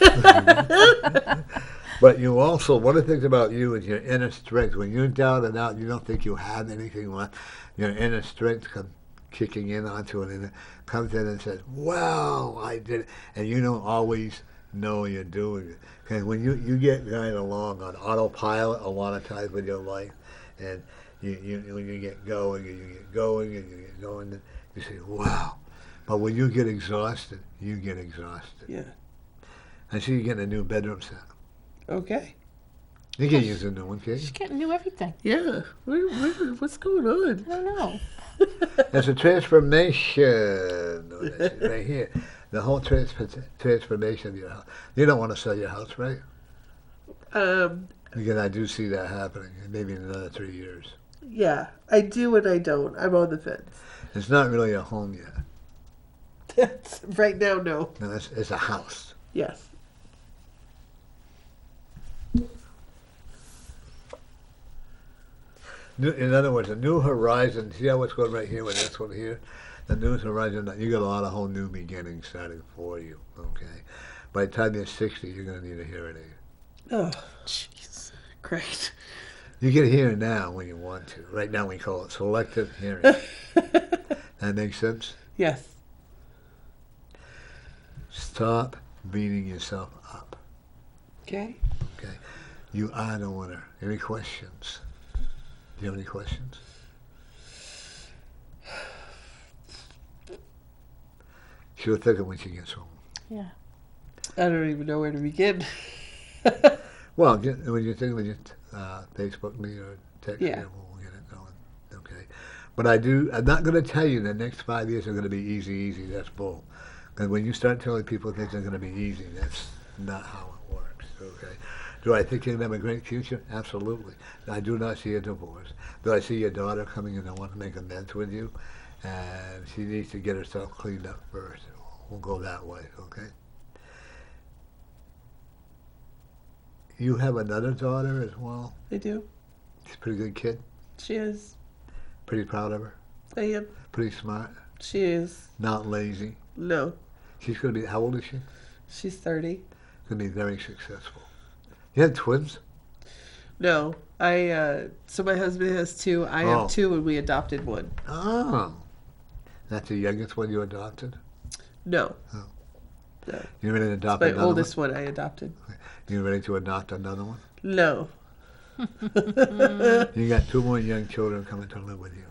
one of the things about you is your inner strength. When you're down and out, you don't think you have anything left. Your inner strength comes kicking in onto it, and it comes in and says, wow, I did it. And you don't always know you're doing it. Because when you get kind of along on autopilot a lot of times with your life, and when you get going and you get going and you get going, and you say, wow. But when you get exhausted, you get exhausted. Yeah. I see you getting a new bedroom set. Okay. You can use a new one, can't you? She's getting new everything. Yeah. What's going on? I don't know. There's a transformation. Oh, that's it, right here. The whole transformation of your house. You don't want to sell your house, right? Because I do see that happening, maybe in another 3 years. Yeah. I do and I don't. I'm on the fence. It's not really a home yet. Right now, no. No, it's a house. Yes. In other words, a new horizon. See how it's going right here with this one here? The new horizon, you got a lot of whole new beginnings starting for you, okay? By the time you're 60, you're going to need a hearing aid. Oh, jeez. Great. You get a hearing now when you want to. Right now we call it selective hearing. That makes sense? Yes. Stop beating yourself up. Okay. Okay. You are the winner. Any questions? Do you have any questions? She'll think of when she gets home. Yeah. I don't even know where to begin. Well, when you think, when you Facebook me or text me, Yeah. we'll get it going. Okay. But I'm not going to tell you the next 5 years are going to be easy. That's bull. Because when you start telling people things are going to be easy, that's not how it works. Okay. Do I think you're going to have a great future? Absolutely. I do not see a divorce. Do I see your daughter coming in and want to make amends with you? And she needs to get herself cleaned up first. We'll go that way, okay? You have another daughter as well? I do. She's a pretty good kid? She is. Pretty proud of her? I am. Pretty smart? She is. Not lazy? No. She's going to be, how old is she? She's 30. Going to be very successful. You have twins? No. So my husband has 2. I Oh. have 2 and we adopted one. Oh. That's the youngest one you adopted? No. Oh. No. You ready to adopt My another oldest one I adopted. one? You ready to adopt another one? No. You got 2 more young children coming to live with you.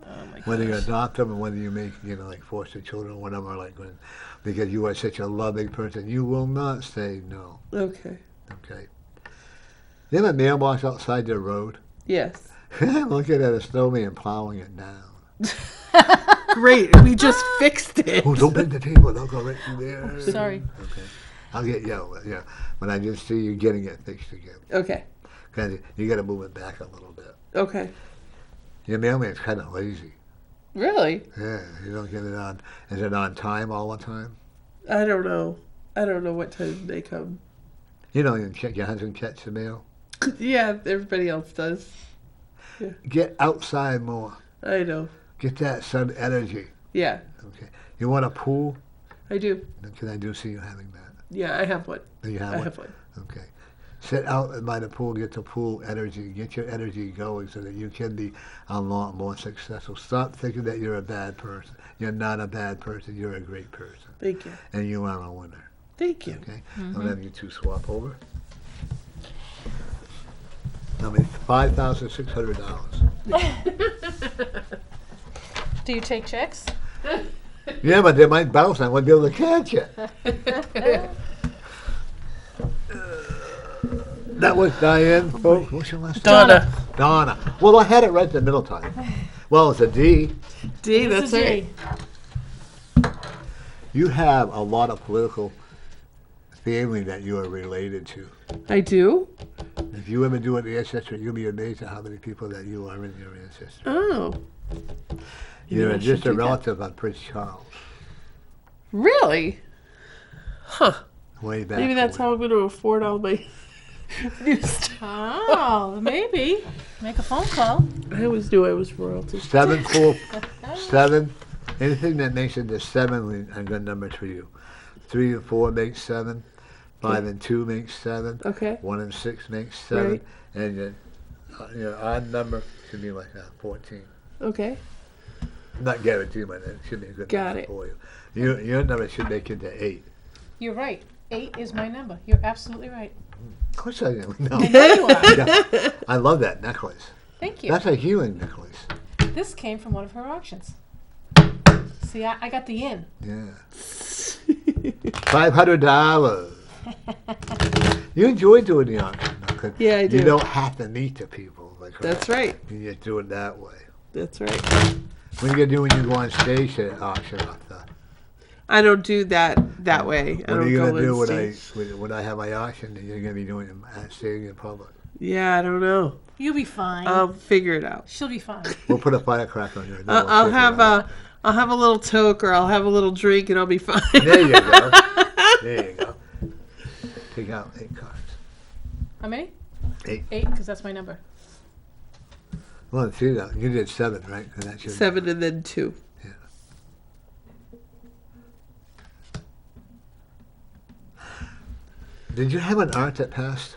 Oh my Whether you gosh. adopt them or whether you make, like foster children or whatever, because you are such a loving person, you will not say no. Okay. Okay. You have a mailbox outside your road? Yes. Looking at a snowman plowing it down. Great. We just fixed it. Oh, don't bend the table. Don't go right through there. Sorry. Okay. I'll get yeah. When I just see you getting it fixed again. Okay. Because you got to move it back a little bit. Okay. Your mailman's kind of lazy. Really? Yeah, you don't get it on. Is it on time all the time? I don't know. I don't know what time they come. You know, your husband catch the mail. Yeah, everybody else does. Get outside more. I know. Get that sun energy. Yeah, Okay. You want a pool? I do. Because I do see you having that. Yeah, I have one. Do you have I one? have one. Okay. Sit out by the pool, get the pool energy, get your energy going so that you can be a lot more successful. Stop thinking that you're a bad person. You're not a bad person. You're a great person. Thank you. And you are a winner. Thank you. Okay? I'm going to have you 2 swap over. I mean, $5,600. Do you take checks? Yeah, but they might bounce. I won't be able to catch it. That was Diane, folks. What's your last name? Donna. Donna. Well, I had it right the middle time. Well, it's a D. D, This that's is right. G. You have a lot of political family that you are related to. I do? If you ever do an ancestry, you'll be amazed at how many people that you are in your ancestry. Oh. You're I just should a do that. relative on Prince Charles. Really? Huh. Way back. Maybe that's when. how I'm going to afford all my new stuff. Oh, maybe. Make a phone call. I always knew I was royalty. 7, 4, 7. Anything that makes it to 7, a good number for you. 3 and 4 makes 7. 5 and 2 makes 7. Okay. 1 and 6 makes 7. Right. And your odd number should be like 14. Okay. Not guaranteed, but it should be a good Got number it. for you. Your number should make it to 8. You're right. 8 is my number. You're absolutely right. Of course I am. No. I know you are. Yeah. I love that necklace. Thank you. That's a healing necklace. This came from one of her auctions. See, I got the in. Yeah. $500. You enjoy doing the auction, though, 'cause Yeah, I do. You don't have to meet the people. Like That's right. You just do it that way. That's right. What are you gonna do when you go on stage at auction off that? I don't do that way. What I are don't you go gonna do on stage. when I have my auction? And you're gonna be doing it at stage in public. Yeah, I don't know. You'll be fine. I'll figure it out. She'll be fine. We'll put a firecracker on your. I'll have a little toke or I'll have a little drink and I'll be fine. There you go. There you go. Take out 8 cards. How many? 8. 8, because that's my number. Well, see that you did 7, right? 'Cause that's your 7 and then 2. Yeah. Did you have an aunt that passed?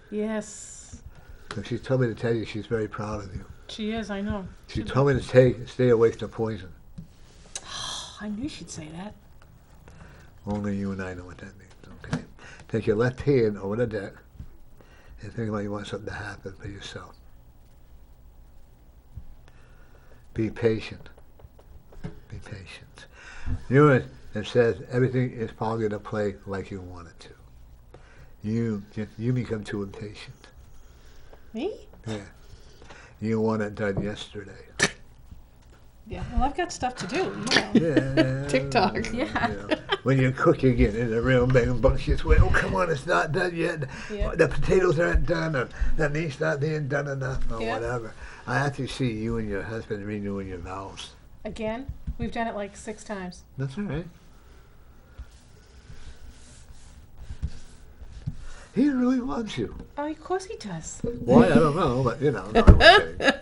Yes. She told me to tell you she's very proud of you. She is, I know. She told me to stay away from poison. Oh, I knew she'd say that. Only you and I know what that means, okay? Take your left hand over the deck and think about you want something to happen for yourself. Be patient. Be patient. You know, it says everything is probably going to play like you want it to. You become too impatient. Me? Yeah. You want it done yesterday. Yeah. Well, I've got stuff to do. You know. Yeah. TikTok. Yeah. You know, when you're cooking it in a real bumptious way, oh, come on, it's not done yet. Yeah. The potatoes aren't done, or the meat's not being done enough, or Yeah. whatever. I have to see you and your husband renewing your vows. Again, we've done it like 6 times. That's all right. He really loves you. Oh, of course he does. Why, I don't know, but, you know. No, I'm kidding.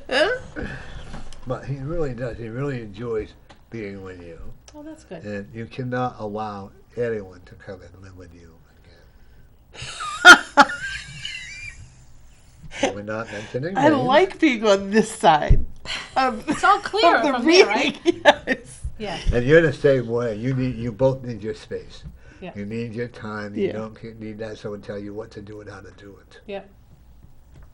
But he really does. He really enjoys being with you. Oh, that's good. And you cannot allow anyone to come and live with you again. We're not mentioning I names. like being on this side. It's all clear of the from here, reading. right? Yes. Yeah. And you're the same way. You both need your space. Yeah. You need your time. You Yeah. don't need that someone tell you what to do and how to do it. Yeah.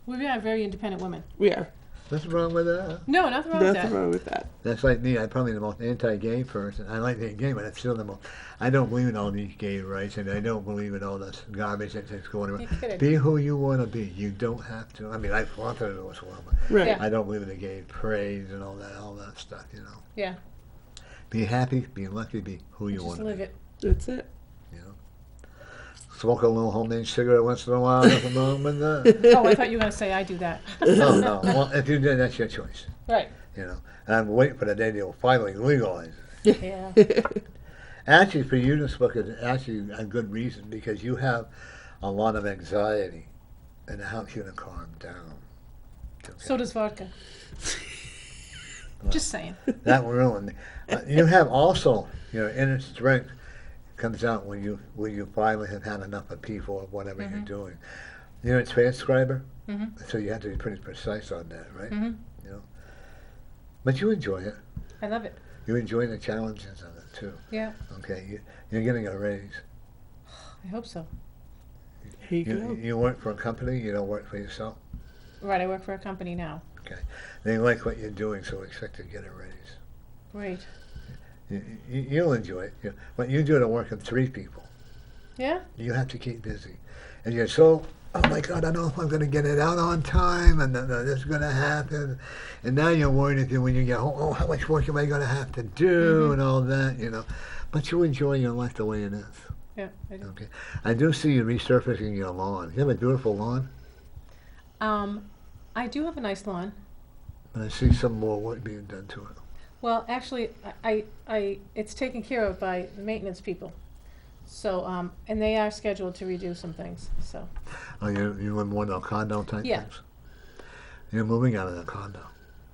We are very independent women. We are. Nothing wrong with that. No, nothing wrong with Nothing that. wrong with that. That's like me. I'm probably the most anti-gay person. I like being gay, but I'm still the most. I don't believe in all these gay rights, and I don't believe in all this garbage that's going around. You're kidding. Be who you want to be. You don't have to. I mean, I wanted it as well, but Right. Yeah. I don't believe in the gay parades and all that stuff. You know. Yeah. Be happy. Be lucky. Be who you Just want to live be. it. That's it. You know. Smoke a little homemade cigarette once in a while. Nothing wrong with that. Oh, I thought you were going to say I do that. No, no. Well, if you do, that's your choice. Right. You know. And I'm waiting for the day they'll finally legalize it. Yeah. Actually, for you to smoke is actually a good reason because you have a lot of anxiety, and it helps you to calm down. Okay. So does vodka. Just saying. That ruined. You have also your inner strength comes out when you finally have had enough of people or whatever you're doing. You're a transcriber, so you have to be pretty precise on that, right? Mm-hmm. You know, but you enjoy it. I love it. You enjoy the challenges of it too. Yeah. Okay, you're getting a raise. I hope so. Here you go. You work for a company. You don't work for yourself. Right. I work for a company now. Okay, they like what you're doing, so expect to get a raise. Great. You'll enjoy it. But you do the work of 3 people. Yeah. You have to keep busy, and you're so. Oh my God! I don't know if I'm going to get it out on time, and this is going to happen. And now you're worried if when you get home, oh, how much work am I going to have to do, and all that, you know. But you enjoy your life the way it is. Yeah. I do. Okay. I do see you resurfacing your lawn. You have a beautiful lawn, I do have a nice lawn. but I see some more work being done to it. Well, actually, it's taken care of by the maintenance people. So, and they are scheduled to redo some things, so. Oh, you in one of the condo type Yeah. things? You're moving out of the condo.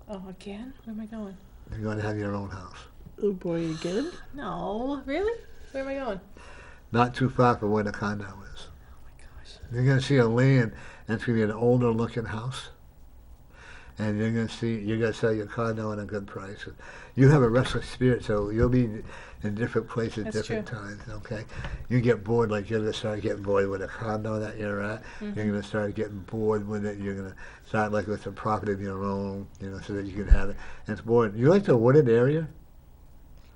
Oh, again? Where am I going? You're going to have your own house. Oh boy, again? No, really? Where am I going? Not too far from where the condo is. Oh my gosh. You're going to see a land, and it's going to be an older looking house. And you're going to sell your condo at a good price. You have a restless spirit, so you'll be in different places, That's different true. times, okay? You get bored, like you're going to start getting bored with a condo that you're at. Mm-hmm. You're going to start getting bored with it. You're going to start like with some property of your own, so that you can have it. And it's boring. You like the wooded area?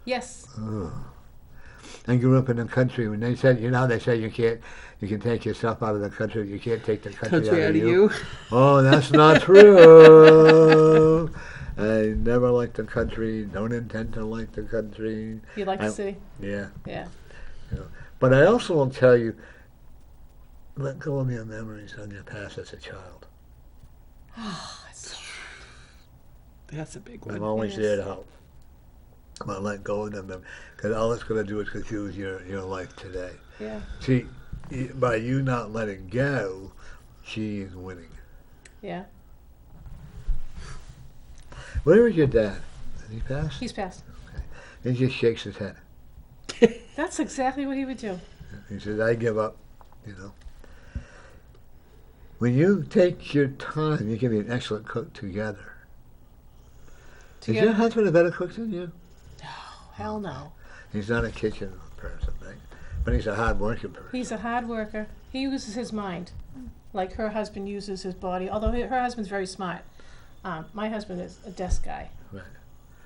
Yes. Oh. I grew up in the country when they said, how they say you can take yourself out of the country, you can't take the country out of you. Oh, that's not true. I never liked the country, don't intend to like the country. You like the city? Yeah. Yeah. But I also will tell you, let go of your memories on your past as a child. Oh, it's so That's a big I'm one. always Yes. there to help. But let go of them, because all it's going to do is confuse your life today. yeah. See, by you not letting go, she is winning. Yeah. Where is your dad? Did he pass? He's passed. He just shakes his head. That's exactly what he would do. He says, I give up, When you take your time, you can be an excellent cook together. Is your husband a better cook than you? Hell no. He's not a kitchen person, right? But he's a hard-working person. He's a hard worker. He uses his mind, like her husband uses his body. Although her husband's very smart. My husband is a desk guy. Right.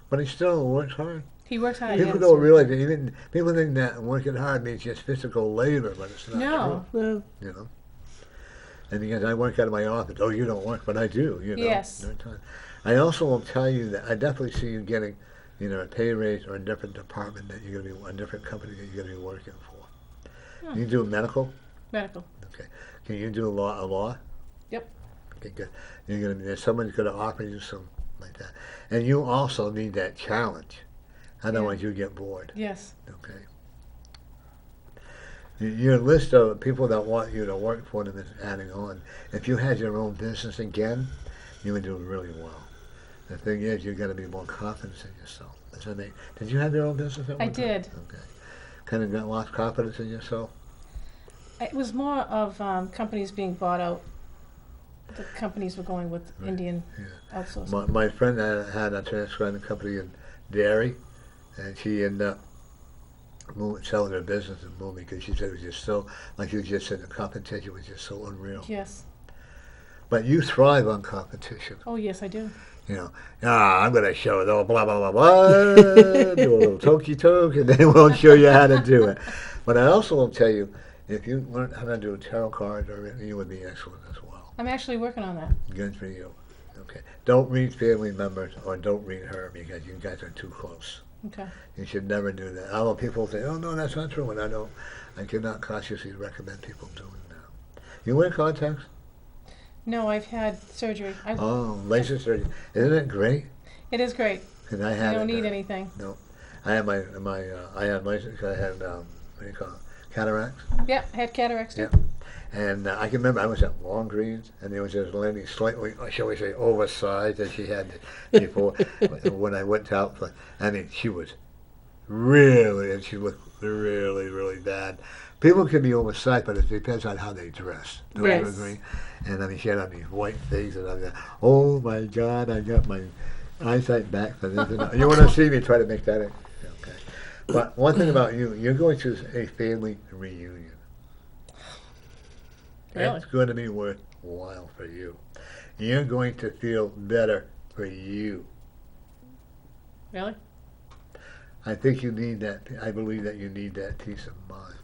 But he still works hard. He works hard. People yes. don't realize that even people think that working hard means just physical labor, but it's not No. Well, true. And because I work out of my office, oh, you don't work, but I do. Yes. every time. I also will tell you that I definitely see you getting, a pay raise or a different department that you're going to be, a different company that you're going to be working for. Hmm. You do medical? Medical. Okay. Can you do a law? Yep. Okay, good. There's someone's going to offer you some like that, and you also need that challenge. Otherwise, you get bored. Yes. Okay. Your list of people that want you to work for them is adding on. If you had your own business again, you would do really well. The thing is, you've got to be more confident in yourself. Did you have your own business at one I time? did. Okay. Kind of got lost confidence in yourself? It was more of companies being bought out. The companies were going with Right. Indian Yeah. outsourcing. My friend had a transcribing company in dairy, and she ended up selling her business and moving because she said it was just so, like you just said, the competition was just so unreal. Yes. But you thrive on competition. Oh, yes, I do. I'm going to show them blah, blah, blah, blah, do a little tokey toke, and then we'll show you how to do it. But I also will tell you, if you learn how to do tarot cards, you would be excellent as well. I'm actually working on that. Good for you. Okay. Don't read family members or don't read her because you guys are too close. Okay. You should never do that. Although people say, oh, no, that's not true. And I cannot cautiously recommend people doing that. You wear contacts? No, I've had surgery. Oh, laser surgery. Isn't it great? It is great. Because I You had don't it, need anything. No. I had I had laser, I had, what do you call it? Cataracts. Yeah, I had cataracts too. Yeah. And I can remember I was at Walgreens, and there was this lady slightly, shall we say, oversized as she had before. When I went out, she was really, and she looked really, really bad. People can be oversized, but it depends on how they dress. Don't you Yes. agree? And she had on these white things, and I'm like, oh my God, I got my eyesight back for this. You want to see me try to make that? Okay. But one thing about you, you're going to a family reunion. Really? It's going to be worthwhile for you. You're going to feel better for you. Really? I think you need that. I believe that you need that peace of mind.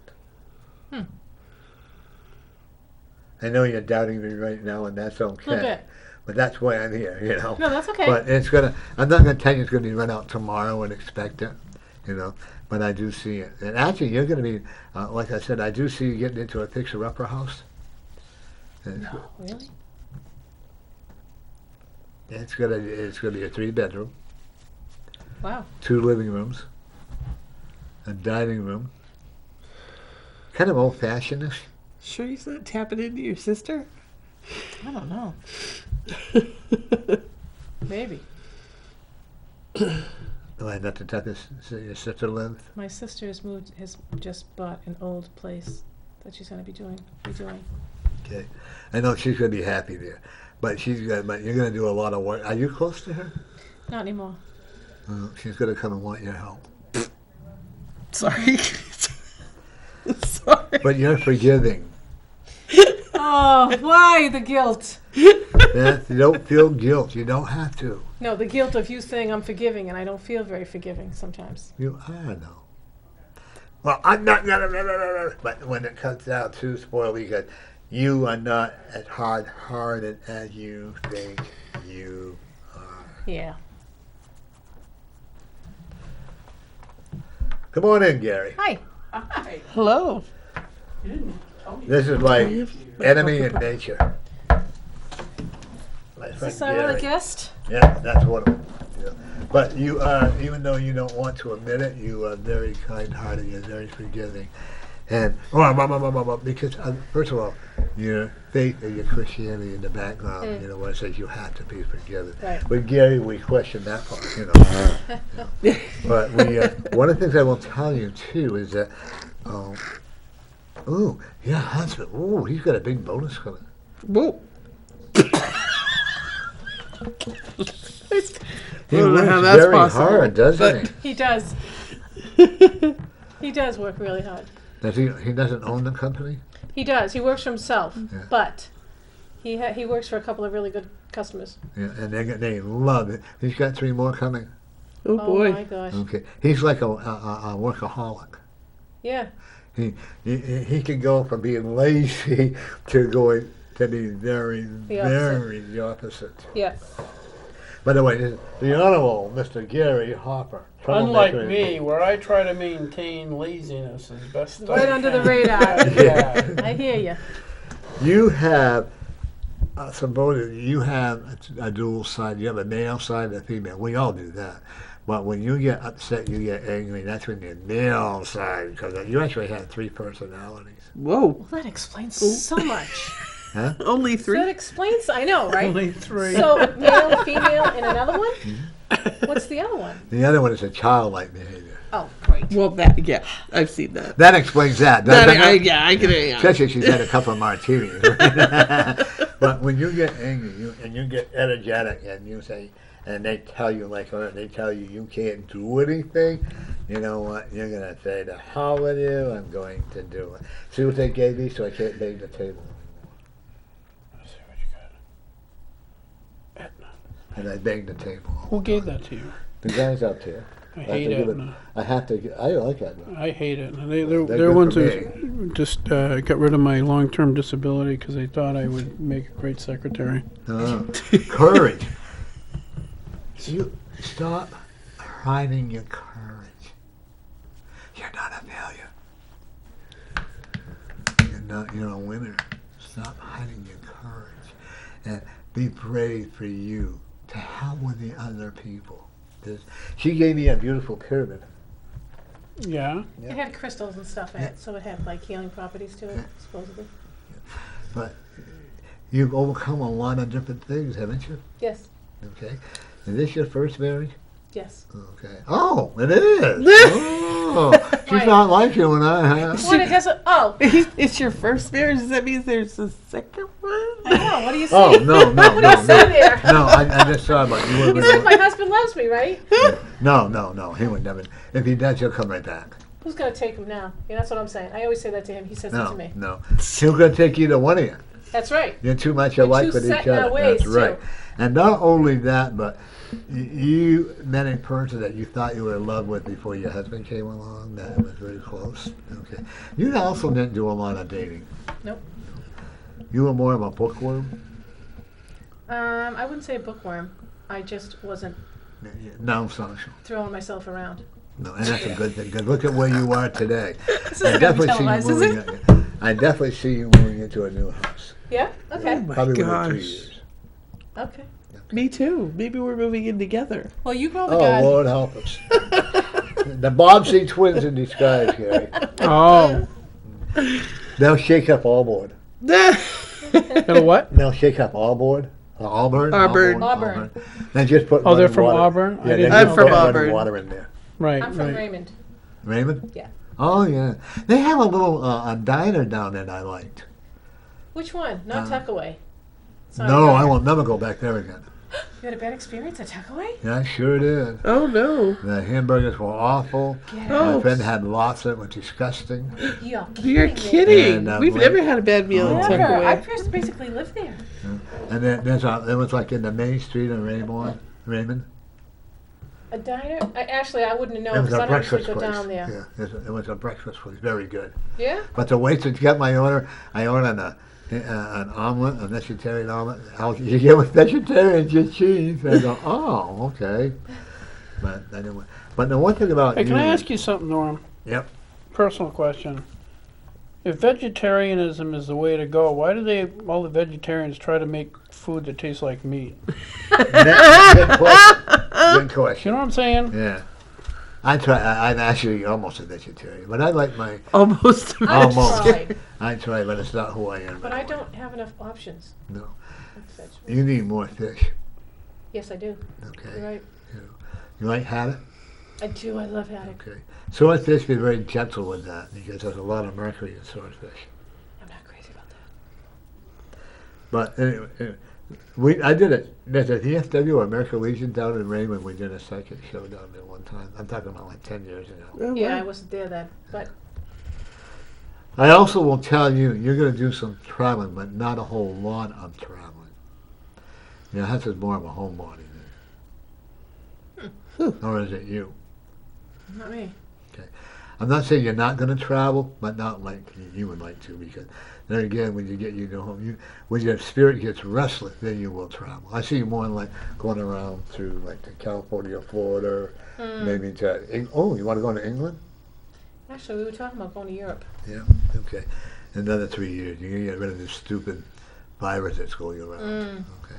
I know you're doubting me right now, and that's okay. A little bit. But that's why I'm here, No, that's okay. But I'm not going to tell you it's going to be run out tomorrow and expect it, But I do see it. And actually, you're going to be, like I said, I do see you getting into a fixer-upper house. No, really? It's gonna be a 3-bedroom, Wow. 2 living rooms, a dining room, kind of old-fashioned-ish. Sure he's not tapping into your sister? I don't know. Maybe. Do I have to tuck your sister lives? My sister has just bought an old place that she's going to be redoing. Okay. I know she's going to be happy there. But but you're going to do a lot of work. Are you close to her? Not anymore. She's going to come and want your help. Sorry. Sorry. But you're forgiving. Oh, why the guilt? You don't feel guilt. You don't have to. No, the guilt of you saying I'm forgiving, and I don't feel very forgiving sometimes. You are, though. Well, I'm not going to... But when it comes down to spoil you good, you are not as hard-hearted as you think you are. Yeah. Come on in, Gary. Hi. Hello. This is my enemy in nature. My Is friend this our other Gary. guest? Yeah, that's one of them. Yeah. But you are, even though you don't want to admit it, you are very kind-hearted. You're very forgiving. And, because, first of all, your faith and your Christianity in the background, you know, where it says you have to be forgiven. Right. With Gary, we question that part, you know. But one of the things I will tell you, too, is that, your husband, he's got a big bonus coming. Whoa. He I don't know works how that's very possible, hard, doesn't He does. He does work really hard. he? He doesn't own the company? He does. He works for himself, Yeah. but he works for a couple of really good customers. Yeah, and they love it. He's got 3 more coming. Oh, Oh boy. my gosh. Okay, he's like a workaholic. Yeah. He can go from being lazy to going to be very, The opposite. very the opposite. Yeah. By the way, this is the Honorable Mr. Gary Hopper. Unlike troublemaker. me, where I try to maintain laziness as best I Right under the can. radar. Yeah. I hear you. You have you have a dual side. You have a male side and a female. We all do that. But when you get upset, you get angry, that's when your male side comes out. You actually have 3 personalities. Whoa. Well, that explains so much. Huh? Only So 3? that explains, I know, right? Only 3. So male, female, and another one? What's the other one? The other one is a childlike behavior. Oh, great. Well, yeah, I've seen that. That explains that, doesn't it? I can. Yeah. Especially if she's had a couple of martinis. But when you get angry and you get energetic and you say, and they tell you you can't do anything, you know what? You're going to say, the hell with you, I'm going to do it. See what they gave me so I can't bang the table. Let's see what you got. Etna. And I banged the table. Who gave that to you? The guys up here. I have hate to give it- Etna. I like Edna. I hate it. They're They're good ones for who just got rid of my long-term disability because they thought I would make a great secretary. Courage. You stop hiding your courage. You're not a failure. You're a winner. Stop hiding your courage. And be brave for you. To hell with the other people. She gave me a beautiful pyramid. Yeah. It had crystals and stuff in it, so it had like healing properties to it, supposedly. But you've overcome a lot of different things, haven't you? Yes. Okay. Is this your first marriage? Yes. Okay. Oh, it is. Oh, she's Why? not like you and I have. What, it doesn't, oh, It's your first marriage. Does that mean there's a second one? I know, what do you say? Oh, no. What do you say there? No, I just saw about you. You said my husband loves me, right? No. He would never. If he does, he'll come right back. Who's going to take him now? Yeah, that's what I'm saying. I always say that to him. He says that to me. No. He'll gonna take either one of you. That's right. You're too much We're alike too with set each in our other. ways, That's right. too. And not only that, but you met a person that you thought you were in love with before your husband came along. That was very close. Okay. You also didn't do a lot of dating. Nope. You were more of a bookworm. I wouldn't say a bookworm. I just wasn't Non-social. throwing myself around. No, and that's a good thing. 'Cause look at where you are today. This isn't going to be televised, is it? I definitely see you moving into a new house. Yeah? Okay. Oh my Probably within 2 gosh. years. Okay. Me too. Maybe we're moving in together. Well, you grow the Oh, garden. Lord help us. The Bobbsey twins in disguise, Gary. Oh. They'll shake up all board. It'll what? They'll shake up all board. Auburn. Auburn. Then just put. Oh, they're running from water. Auburn? I Yeah, didn't then I'm just from put running Auburn. water in there. Right, I'm from right. Raymond. Raymond. Yeah. Oh yeah, they have a little a diner down there that I liked. Which one? Not Tuckaway. It's not a No, I diner. will never go back there again. You had a bad experience at Tuckaway? Yeah, I sure did. Oh no. The hamburgers were awful. Get My Oh. friend had lots of it, was disgusting. You're You're me. kidding. And, We've like- never had a bad meal in Never. I Tuckaway. just basically lived there. And then it was like in the main street in Raymond. A diner? Actually, I wouldn't know It was because a I don't usually breakfast go place. down there. Yeah, it was a breakfast place, very good. Yeah? But the waitress got my order. I ordered an omelet, a vegetarian omelet. You get with vegetarian, just cheese. I go, oh, okay. But anyway, but the one thing about Hey, can I ask you something, Norm? Yep. Personal question. If vegetarianism is the way to go, why do all the vegetarians try to make food that tastes like meat? Good question. Good You question. know what I'm saying? Yeah. I'm actually almost a vegetarian, but I like my. Almost. I've Almost. tried, I try, but it's not who I am. but I don't have enough options. No. of vegetables. You need more fish. Yes, I do. Okay. You're right. You like haddock? I do. I love haddock. Okay. Swordfish, be very gentle with that because there's a lot of mercury in swordfish. I'm not crazy about that. But anyway, I did it. There's a VFW or American Legion down in Raymond. We did a psychic show down there one time. I'm talking about like 10 years ago. Oh, Yeah, I wow. wasn't there then, but I also will tell you, you're going to do some traveling, but not a whole lot of traveling. You know, that's more of a homebody thing. Or is it you? not me. I'm not saying you're not going to travel, but not like you would like to, because then again, when you go home, when your spirit gets restless, then you will travel. I see you more like going around through like to California, Florida, maybe to you want to go to England? Actually, we were talking about going to Europe. Yeah. Okay. Another 3 years, you're gonna get rid of this stupid virus that's going around. Okay.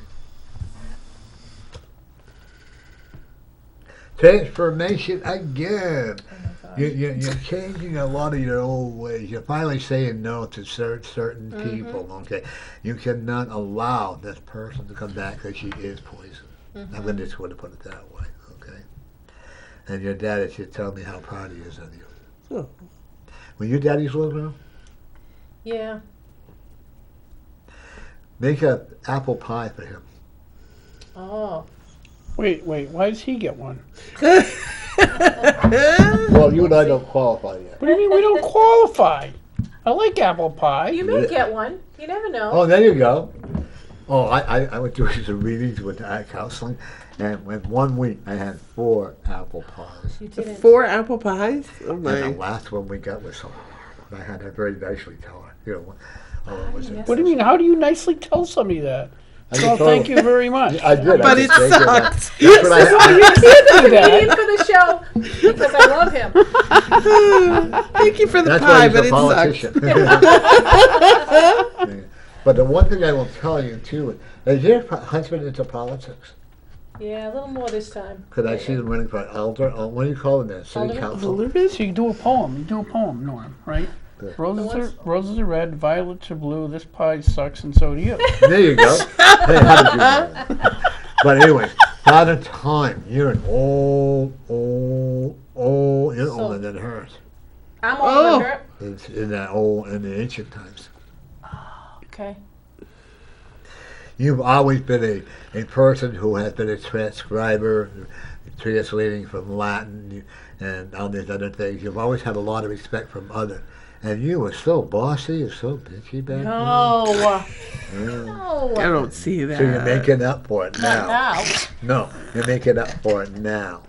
Transformation again. Oh my gosh. You're changing a lot of your old ways. You're finally saying no to certain people. Okay, you cannot allow this person to come back because she is poison. I'm just going to put it that way. Okay, and your daddy should tell me how proud he is of you. Oh. When your daddy's living around, Yeah. make a apple pie for him. Oh. Wait, why does he get one? Well, you and I don't qualify yet. What do you mean we don't qualify? I like apple pie. You may get one. You never know. Oh, there you go. Oh, I went through some readings with counseling, and with 1 week I had 4 apple pies. You didn't. 4 apple pies? Oh And the my. last one we got was so hard. I had to very nicely tell her. You know, it was Yes. What do you mean? How do you nicely tell somebody that? I just Oh, told thank her. you very much. I did. But I it just thanked her. sucked. That's what I Do that. Waiting for the show because I love him. Thank you for the That's pie, why but he's it a sucks. politician. Yeah. But the one thing I will tell you too is your husband into politics. Yeah, a little more this time. Because I see him running for elder. Oh, what do you call it? City Alderman? council. So you do a poem. You do a poem, Norm, right? Good. Roses are red, violets are blue. This pie sucks, and so do you. There you go. Hey, how did you know that? But anyway, by the time you're an old, you're So- older than hers. I'm Oh. older. her. It's in the ancient times. Okay. You've always been a person who has been a transcriber, translating from Latin and all these other things. You've always had a lot of respect from others. And you were so bossy and so bitchy back No. then. Yeah. No. I don't see that. So you're making up for it Not now. now. No, you're making up for it now.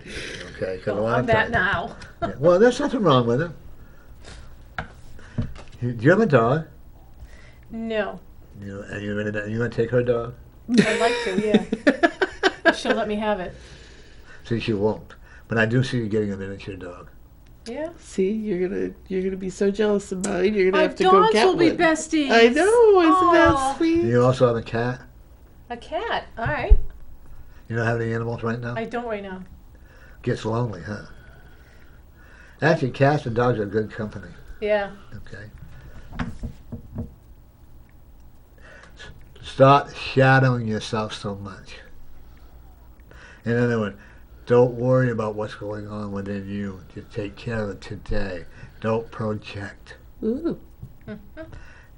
Okay? 'Cause a Well, lot I'm of that times- now. Yeah, well, there's nothing wrong with it. Do you have a dog? No. And you're gonna take her dog? I'd like to, yeah. She'll let me have it. See, she won't. But I do see you getting a miniature dog. Yeah. See, you're gonna be so jealous of mine. You're gonna My have to go dogs get will be one. besties. I know, isn't Aw. that Do sweet? you also have a cat? A cat. All right. You don't have any animals right now? I don't right now. Gets lonely, huh? Actually, cats and dogs are good company. Yeah. Okay. stop shadowing yourself so much. In other words, don't worry about what's going on within you. Just take care of it today. Don't project. Ooh.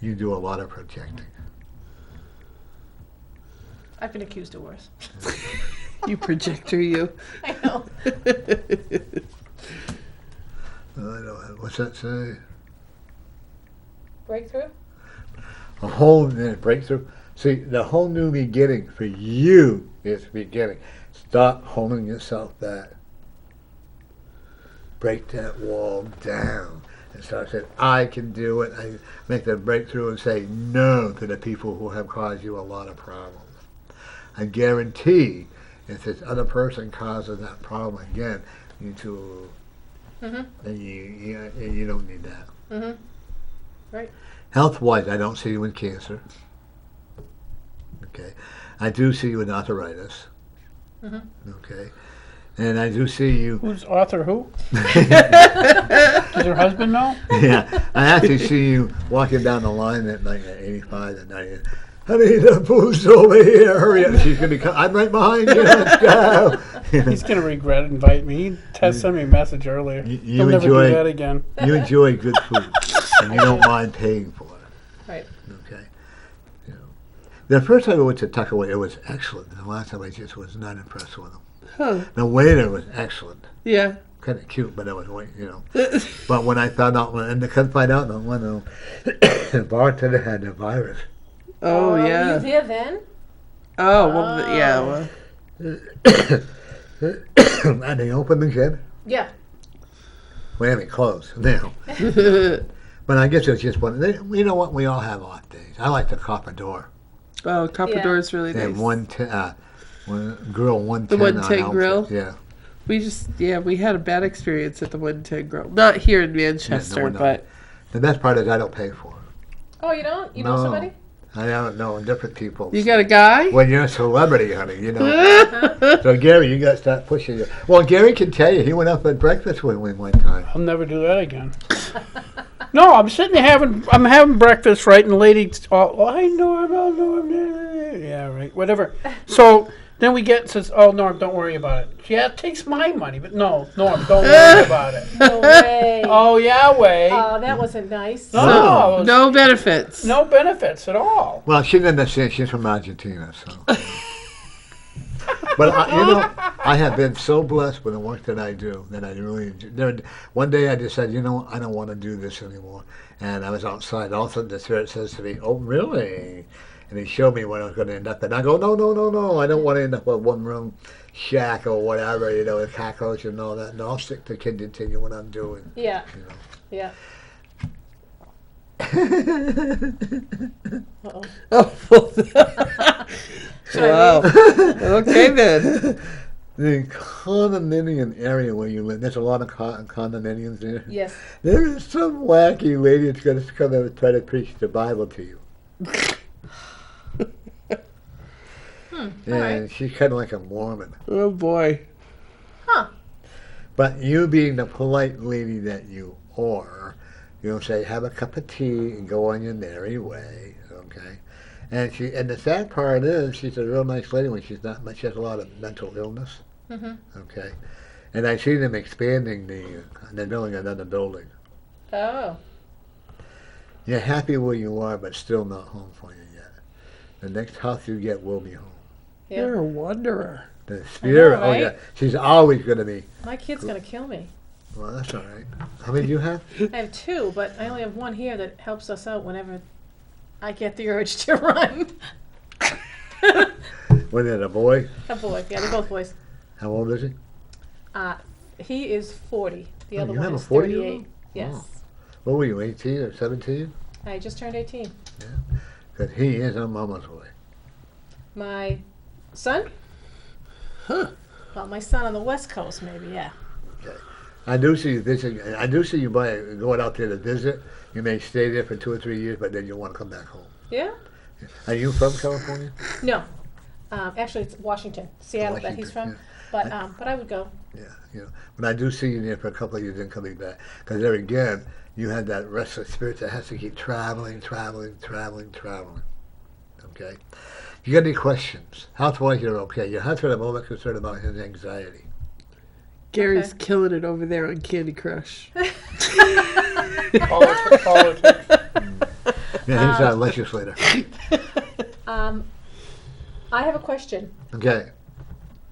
You do a lot of projecting. I've been accused of worse. You projector, you. I know. I don't, what's that say? Breakthrough? A whole breakthrough. See, the whole new beginning for you is beginning. Stop holding yourself back. Break that wall down and start saying, I can do it. I make the breakthrough and say no to the people who have caused you a lot of problems. I guarantee if this other person causes that problem again, you two, and you don't need that. Mm-hmm. Right. Health-wise, I don't see you with cancer. Okay. I do see you with arthritis. Mm-hmm. Okay. And I do see you. Who's author who? Does her husband know? Yeah. I actually see you walking down the line at like 85 and 90. Honey, the booth's over here. Hurry up. She's going to come. I'm right behind you. Let's go. He's going to regret inviting me. He sent me a message earlier. You He'll never do that again. You enjoy good food, and you don't mind paying for it. Right. Okay. You know. The first time I went to Tuckaway, it was excellent. The last time I just was not impressed with them. Huh. The waiter was excellent. Yeah. Kind of cute, but it was, But when I found out, and I couldn't find out, one the bartender had the virus. Oh, Were yeah. you there then? Oh, well, yeah. Well. And they opened again. Yeah. We haven't closed now. But I guess it's just one. You know what? We all have off days. I like the Copper Door. Oh, Copper Yeah. Door is really nice. And grill 110. The 110 on grill? Elm Street. Yeah. We had a bad experience at the 110 Grill. Not here in Manchester, no. but. The best part is I don't pay for it. Oh, you don't? You know No. somebody? I don't know different people. You got a guy? When you're a celebrity, honey, So Gary, you got to start pushing it. Well, Gary can tell you he went up at breakfast with me one time. I'll never do that again. No, I'm sitting there having breakfast, right? And the lady, I know, yeah, right, whatever. So then we says, oh, Norm, don't worry about it. Yeah, it takes my money, but no, Norm, don't worry about it. No way. Oh, yeah, way. Oh, that wasn't nice. No. No benefits. No benefits at all. Well, she didn't understand. She's from Argentina, so. But I have been so blessed with the work that I do that I really enjoy. One day I just said, I don't want to do this anymore. And I was outside. All of a sudden the Spirit says to me, oh, really? And he showed me where I was going to end up. And I go, no. I don't want to end up with one room shack or whatever, a cockroach and all that. No, I'll stick to continue what I'm doing. Yeah. Yeah. Uh-oh. Oh, wow. Okay, then. The condominium area where you live, there's a lot of condominiums there. Yes. There is some wacky lady that's going to come and try to preach the Bible to you. And alright. she's kind of like a Mormon. Oh, boy. Huh. But you being the polite lady that you are, say, have a cup of tea and go on your merry way, okay? And the sad part is, she's a real nice lady when she's not, but she has a lot of mental illness, okay? And I see them expanding they're building another building. Oh. You're happy where you are, but still not home for you yet. The next house you get will be home. Yeah. You're a wanderer. The spirit, right? oh yeah, she's always going to be. My kid's going to kill me. Well, that's all right. How many do you have? I have two, but I only have one here that helps us out whenever I get the urge to run. Was it a boy? A boy. Yeah, they're both boys. How old is he? He is 40. The Oh, other you one have a is 40-year-old? 38. Yes. Oh. What were you, 18 or 17? I just turned 18. Because he is on mama's way. My son? Huh. Well, my son on the West Coast, maybe, yeah. I do see you visiting. I do see you going out there to visit. You may stay there for 2 or 3 years, but then you want to come back home. Yeah? Are you from California? No. Actually, it's Washington, Seattle that he's from. Washington, But I would go. Yeah, But I do see you there for a couple of years and coming back. Because there again, you have that restless spirit that has to keep traveling. Okay? okay? You got any questions? Health-wise, you're okay. Your husband, I'm only concerned about his anxiety. Gary's Okay. killing it over there on Candy Crush. Politics. Yeah, he's our legislator. I have a question. Okay.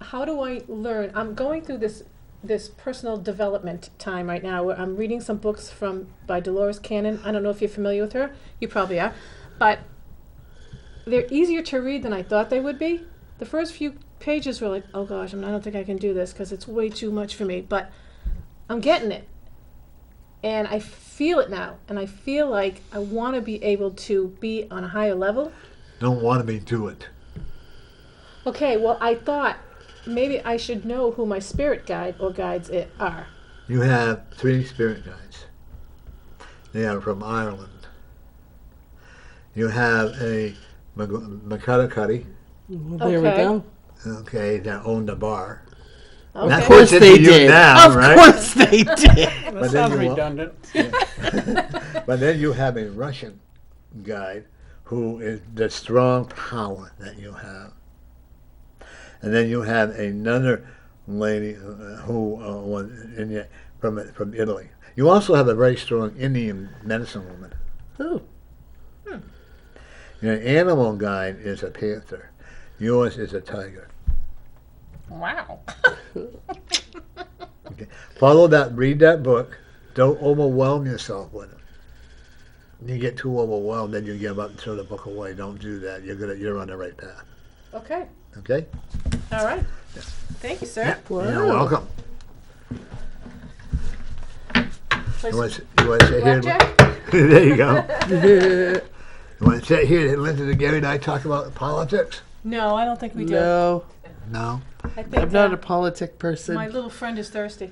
How do I learn? I'm going through this personal development time right now where I'm reading some books by Dolores Cannon. I don't know if you're familiar with her. You probably are. But they're easier to read than I thought they would be. The first few pages were like, oh gosh, I don't think I can do this because it's way too much for me. But I'm getting it. And I feel it now. And I feel like I want to be able to be on a higher level. Don't want me to it. Okay, well, I thought maybe I should know who my spirit guide or guides are. You have 3 spirit guides. They are from Ireland. You have a McCuddy, Well, there we Okay. go. okay, that owned a bar. Okay. That's Of course what they you did. now, Of right? course they did. That But then sounds you- redundant. But then you have a Russian guide who is the strong power that you have. And then you have another lady who was from Italy. You also have a very strong Indian medicine woman. Oh, Your animal guide is a panther. Yours is a tiger. Wow. Okay. Follow that. Read that book. Don't overwhelm yourself with it. You get too overwhelmed, then you give up and throw the book away. Don't do that. You're on the right path. Okay. Okay. All right. Thank you, sir. wow. You're welcome. Place You want to sit here? blackjack? There you go. You want to sit here and listen to Gary and I talk about politics? No, I don't think we do. No, No. I think I'm not a politic person. my little friend is thirsty.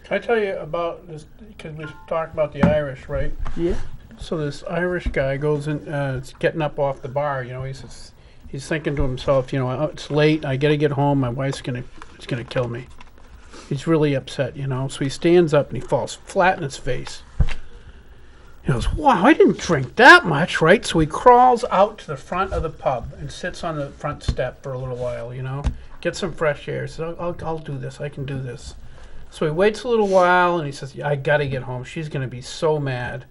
Can I tell you about this? Because we talked about the Irish, right? Yeah. So this Irish guy goes in, it's getting up off the bar. You know, he's thinking to himself, you know, "Oh, it's late. I gotta get home. My wife's gonna kill me." He's really upset, you know. So he stands up and he falls flat in his face. He goes, "Wow, I didn't drink that much, right?" So he crawls out to the front of the pub and sits on the front step for a little while, you know, get some fresh air. Says, I'll do this. I can do this." So he waits a little while and he says, "I gotta get home. She's gonna be so mad."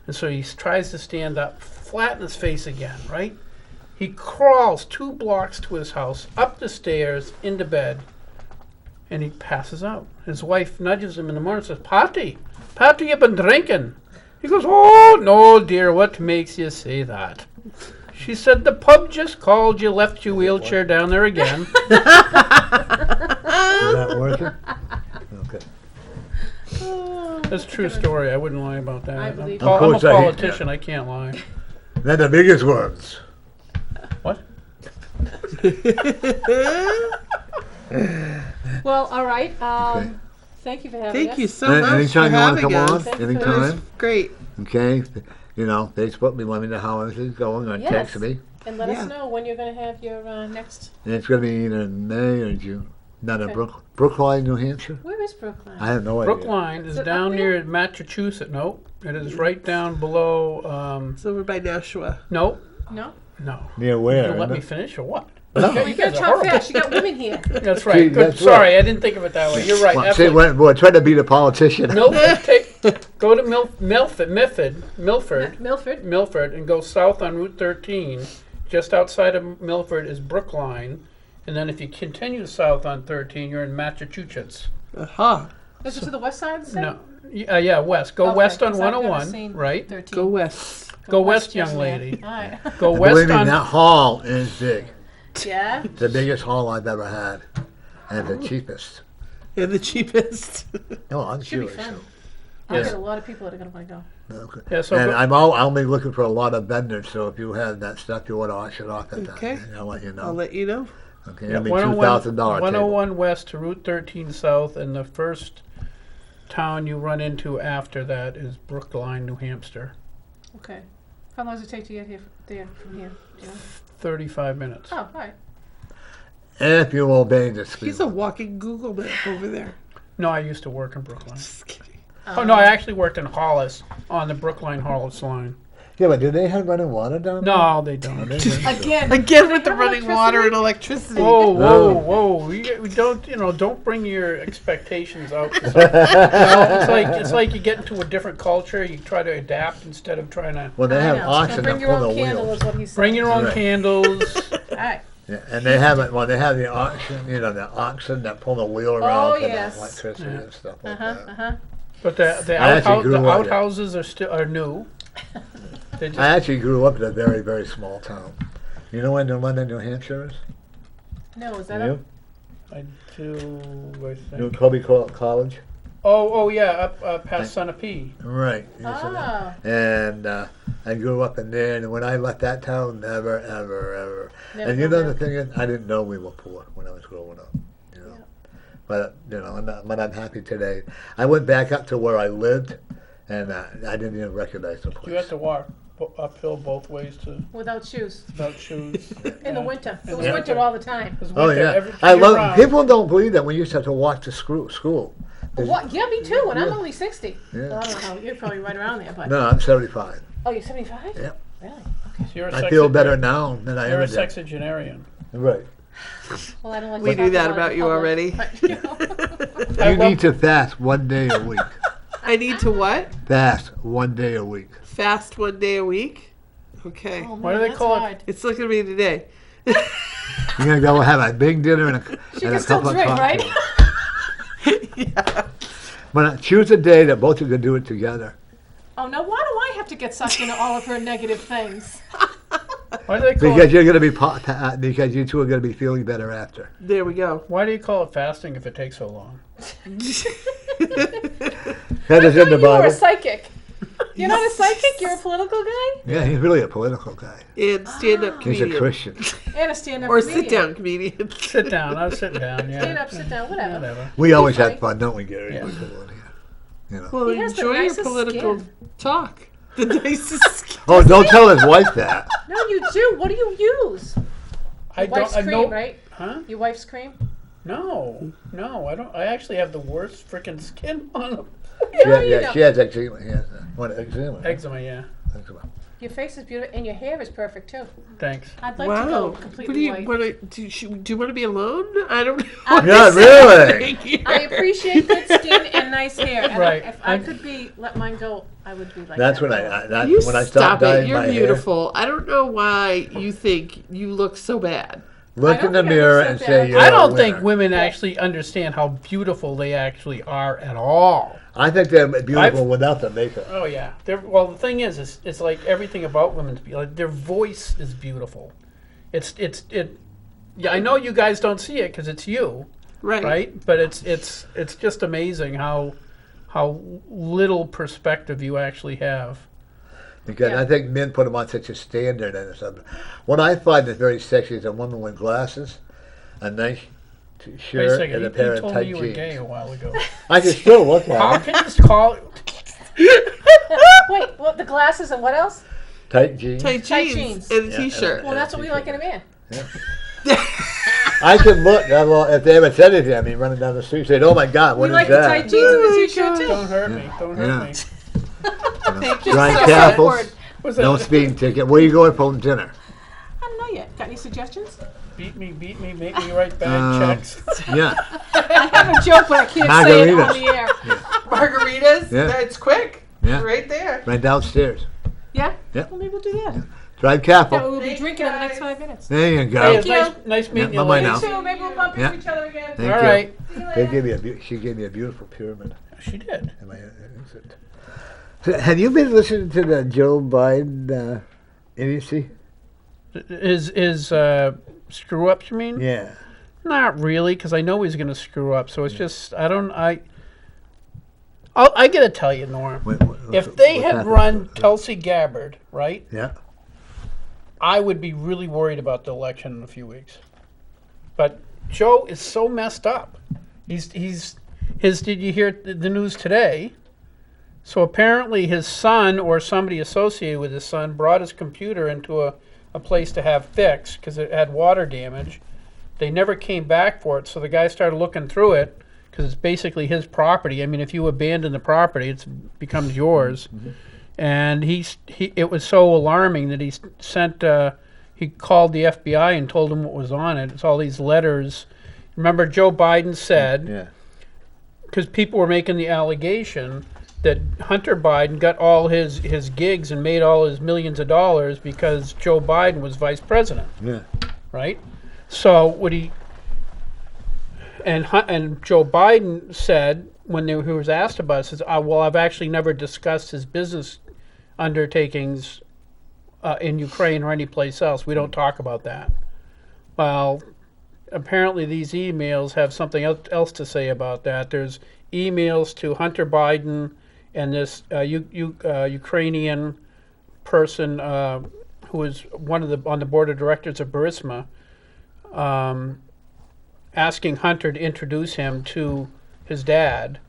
And so he tries to stand up, flat in his face again, right? He crawls 2 blocks to his house, up the stairs, into bed, and he passes out. His wife nudges him in the morning and says, Patty, you've been drinking." He goes, "Oh, no, dear, what makes you say that?" She said, "The pub just called you, left your wheelchair down there again." Is that working? Okay. That's a true story. I wouldn't lie about that. I believe you. Of I'm a course I- politician. I can't lie. Then the biggest ones. What? Well, all right. Okay. Thank you for having us. Thank you so Any- much for anytime you wanna having come on, us. Thank you. It was anytime. great. Okay. You know, Facebook me, let me know how this is going, or Yes. text me. And let Yeah. us know when you're going to have your next. And it's going to be either May or June. Not in Okay. Brookline, New Hampshire? Where is Brookline? I have no idea. Brookline is Is it down up near Massachusetts. Nope. It is right down below. It's over by Nashua. Nope. No? No. Near You where? gonna let isn't me it? finish or what? No. Well, you got to guys are talk horrible. fast. You got women here. That's right. Good. that's Sorry, right. I didn't think of it that way. You're right. Well, see, Absolutely. we're trying to beat a politician. Go to Milford, and go south on Route 13. Just outside of Milford is Brookline, and then if you continue south on 13, you're in Massachusetts. Aha. Is it to the west side of the state? No, yeah, west. Go Okay, west on 'cause I've never 101, seen right? 13. Go west. Go west, young young lady. All right. Go Believe west me, on. that hall is big. Yeah? The biggest hall I've ever had. And the cheapest. And the cheapest. No, I'm Should be Jewish. fun. So. I Yes. get a lot of people that are going to want to go. Okay. Yeah, so And go- I'll be looking for a lot of vendors, so if you have that stuff you want to auction off at Okay. that, I'll let you know. I'll let you know. Okay, Yeah, it'll be $2,000 table. 101 west to Route 13 south, and the first town you run into after that is Brookline, New Hampshire. Okay. How long does it take to get here from here? Do you know? 35 minutes. Oh, all right. If you obey the speed. He's a walking Google map over there. No, I used to work in Brookline. Just kidding. Oh no, I actually worked in Hollis on the Brookline Hollis line. Yeah, but do they have running water down there? No, they don't. Again, Again with the have running water and electricity. Whoa, No. whoa! We don't, don't bring your expectations out. It's like you get into a different culture. You try to adapt instead of trying to Well, they I have know. oxen Bring that your pull the own candle wheels. is what he said. bring your own Right. candles. All right. Yeah, and they have it. Well, they have the oxen. The oxen that pull the wheel around for yes. the electricity Yeah. and stuff like Uh-huh, that. uh-huh. But the I actually grew up, yeah. outhouses are new. They just, I actually grew up in a very, very small town. You know where New London, New Hampshire is? No, is that You? I do. I New think. Kobe College? Oh yeah, up past Sunapee. Right. Oh. And I grew up in there, and when I left that town, never, ever, ever. Never And you go know the back. thing is, I didn't know we were poor when I was growing up. But I'm happy today. I went back up to where I lived, and I didn't even recognize the place. You have to walk uphill both ways Without shoes. without shoes. In the Yeah. winter. It In was the winter all the time. It was Oh winter yeah, every I year love. round. People don't believe that we used to have to walk to school. What? Yeah, me too, and I'm Yeah. only 60. Yeah. Well, I don't know how, you're probably right around there, but. No, I'm 75. Oh, you're 75? Yep. Really? So you're a I feel sexi- better now than I You're ever a did. sexagenarian. Right. Well, I don't like We to knew talk that it about in you public, already. but, you know. I You love- need to fast 1 day a week. I need to what? Fast 1 day a week. Fast 1 day a week? Okay. Oh, Why man, do they that's call it- hard. It's looking at me today. You're gonna go have a big dinner and She and can a still couple drink, of right? cocktails. Yeah. But choose a day that both of you can do it together. Oh, now why do I have to get sucked into all of her negative things? Why do they call Because it? you're gonna be because you two are gonna be feeling better after. There we go. Why do you call it fasting if it takes so long? That is in the You were a Bible. psychic. You're not a psychic? You're a political guy? Yeah, he's really a political guy. And stand-up He's a comedian. Christian. And a stand-up Or comedian. sit-down comedian. Sit down. I was sitting down. Yeah. Stand up, sit down, whatever. Whatever. We always funny. have fun, don't we, Gary? Yeah. We come on here. You know. Well, He has the enjoy your nicest political skin. talk. The nicest skin. Oh, don't tell his wife that. No, you do. What do you use? I Your wife's don't. I cream, know. right? Huh? Your wife's cream? No. I don't. I actually have the worst freaking skin on them. No, you don't. She has eczema. Eczema. Eczema. Yeah. Eczema. Your face is beautiful, and your hair is perfect, too. Thanks. I'd like Wow. to go What do completely you white. do you want to be alone? I don't know. Yeah, really. I appreciate good skin and nice hair. And Right. if I could let mine go, I would be like That's that. when You when I stop stopped it. dyeing You're my hair. beautiful. I don't know why you think you look so bad. Look I in the don't think I mirror look so and bad. say you're I a don't think winner. women actually understand how beautiful they actually are at all. I think they're beautiful without the makeup. Oh yeah. Well, the thing is, it's like everything about women's like their voice is beautiful. It. Yeah, I know you guys don't see it because it's you, right? But it's just amazing how little perspective you actually have. Because Yeah. I think men put them on such a standard and something. What I find is very sexy is a woman with glasses, a nice Wait a shirt, second, and a you pair of told tight me you were jeans. gay a while ago. I can still look How at them. can you just call it? Wait, what, the glasses and what else? Tight jeans. Tight Tight jeans jeans. and a Yeah, t-shirt. Well, that's what we like in a man. I can look. Well, if they ever said anything, I mean, running down the street, saying, "Oh my God, what We is like the that?" tight jeans and the t-shirt, too. Don't hurt me. Don't hurt Yeah. me. Thank you. Drive so careful. awkward. What's that? No speeding ticket. Where you going for dinner? I don't know yet. Got any suggestions? Beat me, make me write bad checks. Yeah. I have a joke, but I can't say it on Margaritas. the air. Margaritas? Yeah. That's quick. Yeah. Right there. Right downstairs. Yeah? Yeah. Well, maybe we'll do that. Drive Yeah, careful. we'll be Thank drinking you, in the next guys. 5 minutes. There you Hey, go. it's nice meeting you. bye-bye ladies. now. You too. Maybe we'll bump Yeah. into each other again. Thank All you. right. They gave me she gave me a beautiful pyramid. She did. in my exit. So, have you been listening to the Joe Biden idiocy? Is screw ups? You mean? Yeah. Not really, because I know he's going to screw up. So it's just I gotta tell you, Norm. If they what's had happened? run Tulsi Gabbard, right, Yeah. I would be really worried about the election in a few weeks. But Joe is so messed up. Did you hear the news today? So apparently his son or somebody associated with his son brought his computer into a place to have fixed because it had water damage. They never came back for it, so the guy started looking through it because it's basically his property. I mean, if you abandon the property, it becomes yours. And it was so alarming that he called the FBI and told them what was on it. It's all these letters. Remember, Joe Biden said, Yeah. because people were making the allegation that Hunter Biden got all his gigs and made all his millions of dollars because Joe Biden was vice president, Yeah. right? So and Joe Biden said when he was asked about it, says, well, I've actually never discussed his business undertakings in Ukraine or any place else. We don't talk about that. Well, apparently these emails have something else to say about that. There's emails to Hunter Biden and this Ukrainian person who is on the board of directors of Burisma, asking Hunter to introduce him to his dad,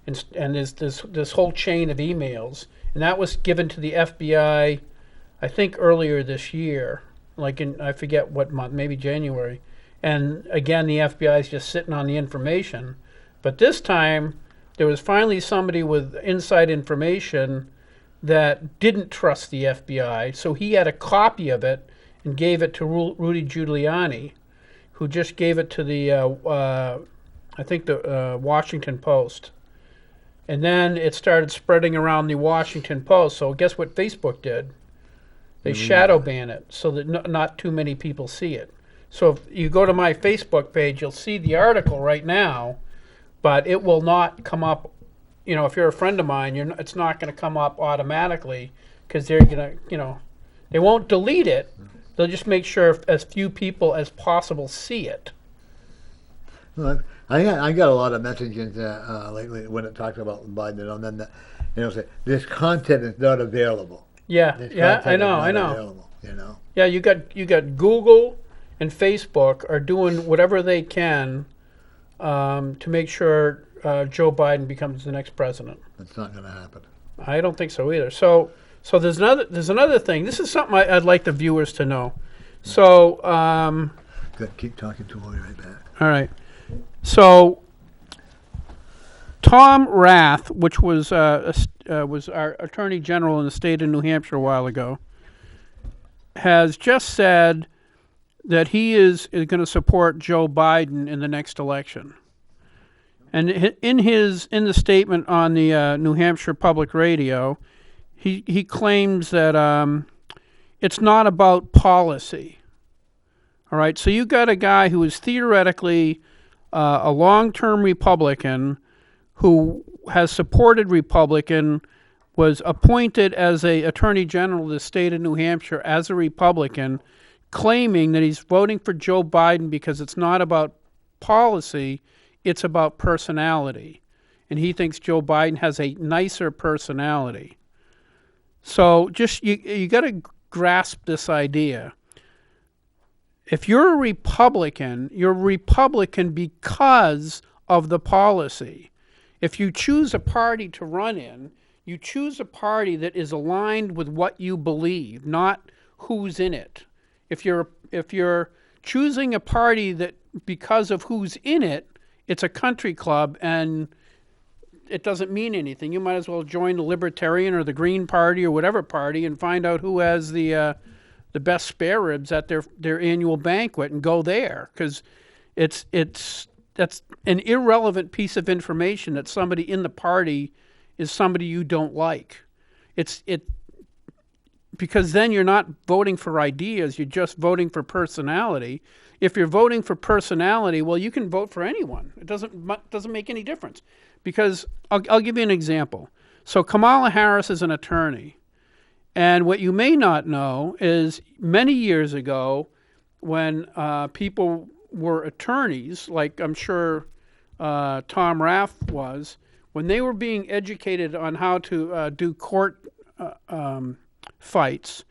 and there's this whole chain of emails, and that was given to the FBI, I think earlier this year, like in, I forget what month, maybe January. And again, the FBI is just sitting on the information. But this time, there was finally somebody with inside information that didn't trust the FBI, so he had a copy of it and gave it to Rudy Giuliani, who just gave it to the, I think the Washington Post. And then it started spreading around the Washington Post. So guess what Facebook did? They shadow ban it so that not too many people see it. So if you go to my Facebook page, you'll see the article right now, but it will not come up. You know, if you're a friend of mine, it's not going to come up automatically because they're going to, they won't delete it. They'll just make sure as few people as possible see it. Well, I got a lot of messages lately when it talks about Biden, and then say this content is not available. Yeah, I know. Available, Yeah, you got Google and Facebook are doing whatever they can to make sure Joe Biden becomes the next president. It's not going to happen. I don't think so either. So there's another thing. This is something I'd like the viewers to know. So Good. Keep talking to me right back. all right. So Tom Rath, which was our Attorney General in the state of New Hampshire a while ago, has just said that he is going to support Joe Biden in the next election. And in the statement on the New Hampshire Public Radio, he claims that it's not about policy. All right, so you got a guy who is theoretically a long-term Republican who has supported Republican, was appointed as a Attorney General of the state of New Hampshire as a Republican, claiming that he's voting for Joe Biden because it's not about policy, it's about personality. And he thinks Joe Biden has a nicer personality. So just you got to grasp this idea. If you're a Republican, you're Republican because of the policy. If you choose a party to run in, you choose a party that is aligned with what you believe, not who's in it. If you're choosing a party that because of who's in it, it's a country club and it doesn't mean anything. You might as well join the Libertarian or the Green Party or whatever party and find out who has the best spare ribs at their annual banquet and go there, because that's an irrelevant piece of information that somebody in the party is somebody you don't like. Because then you're not voting for ideas, you're just voting for personality. If you're voting for personality, well, you can vote for anyone. It doesn't make any difference. Because I'll give you an example. So Kamala Harris is an attorney. And what you may not know is many years ago when people were attorneys, like I'm sure Tom Rath was, when they were being educated on how to do court fights,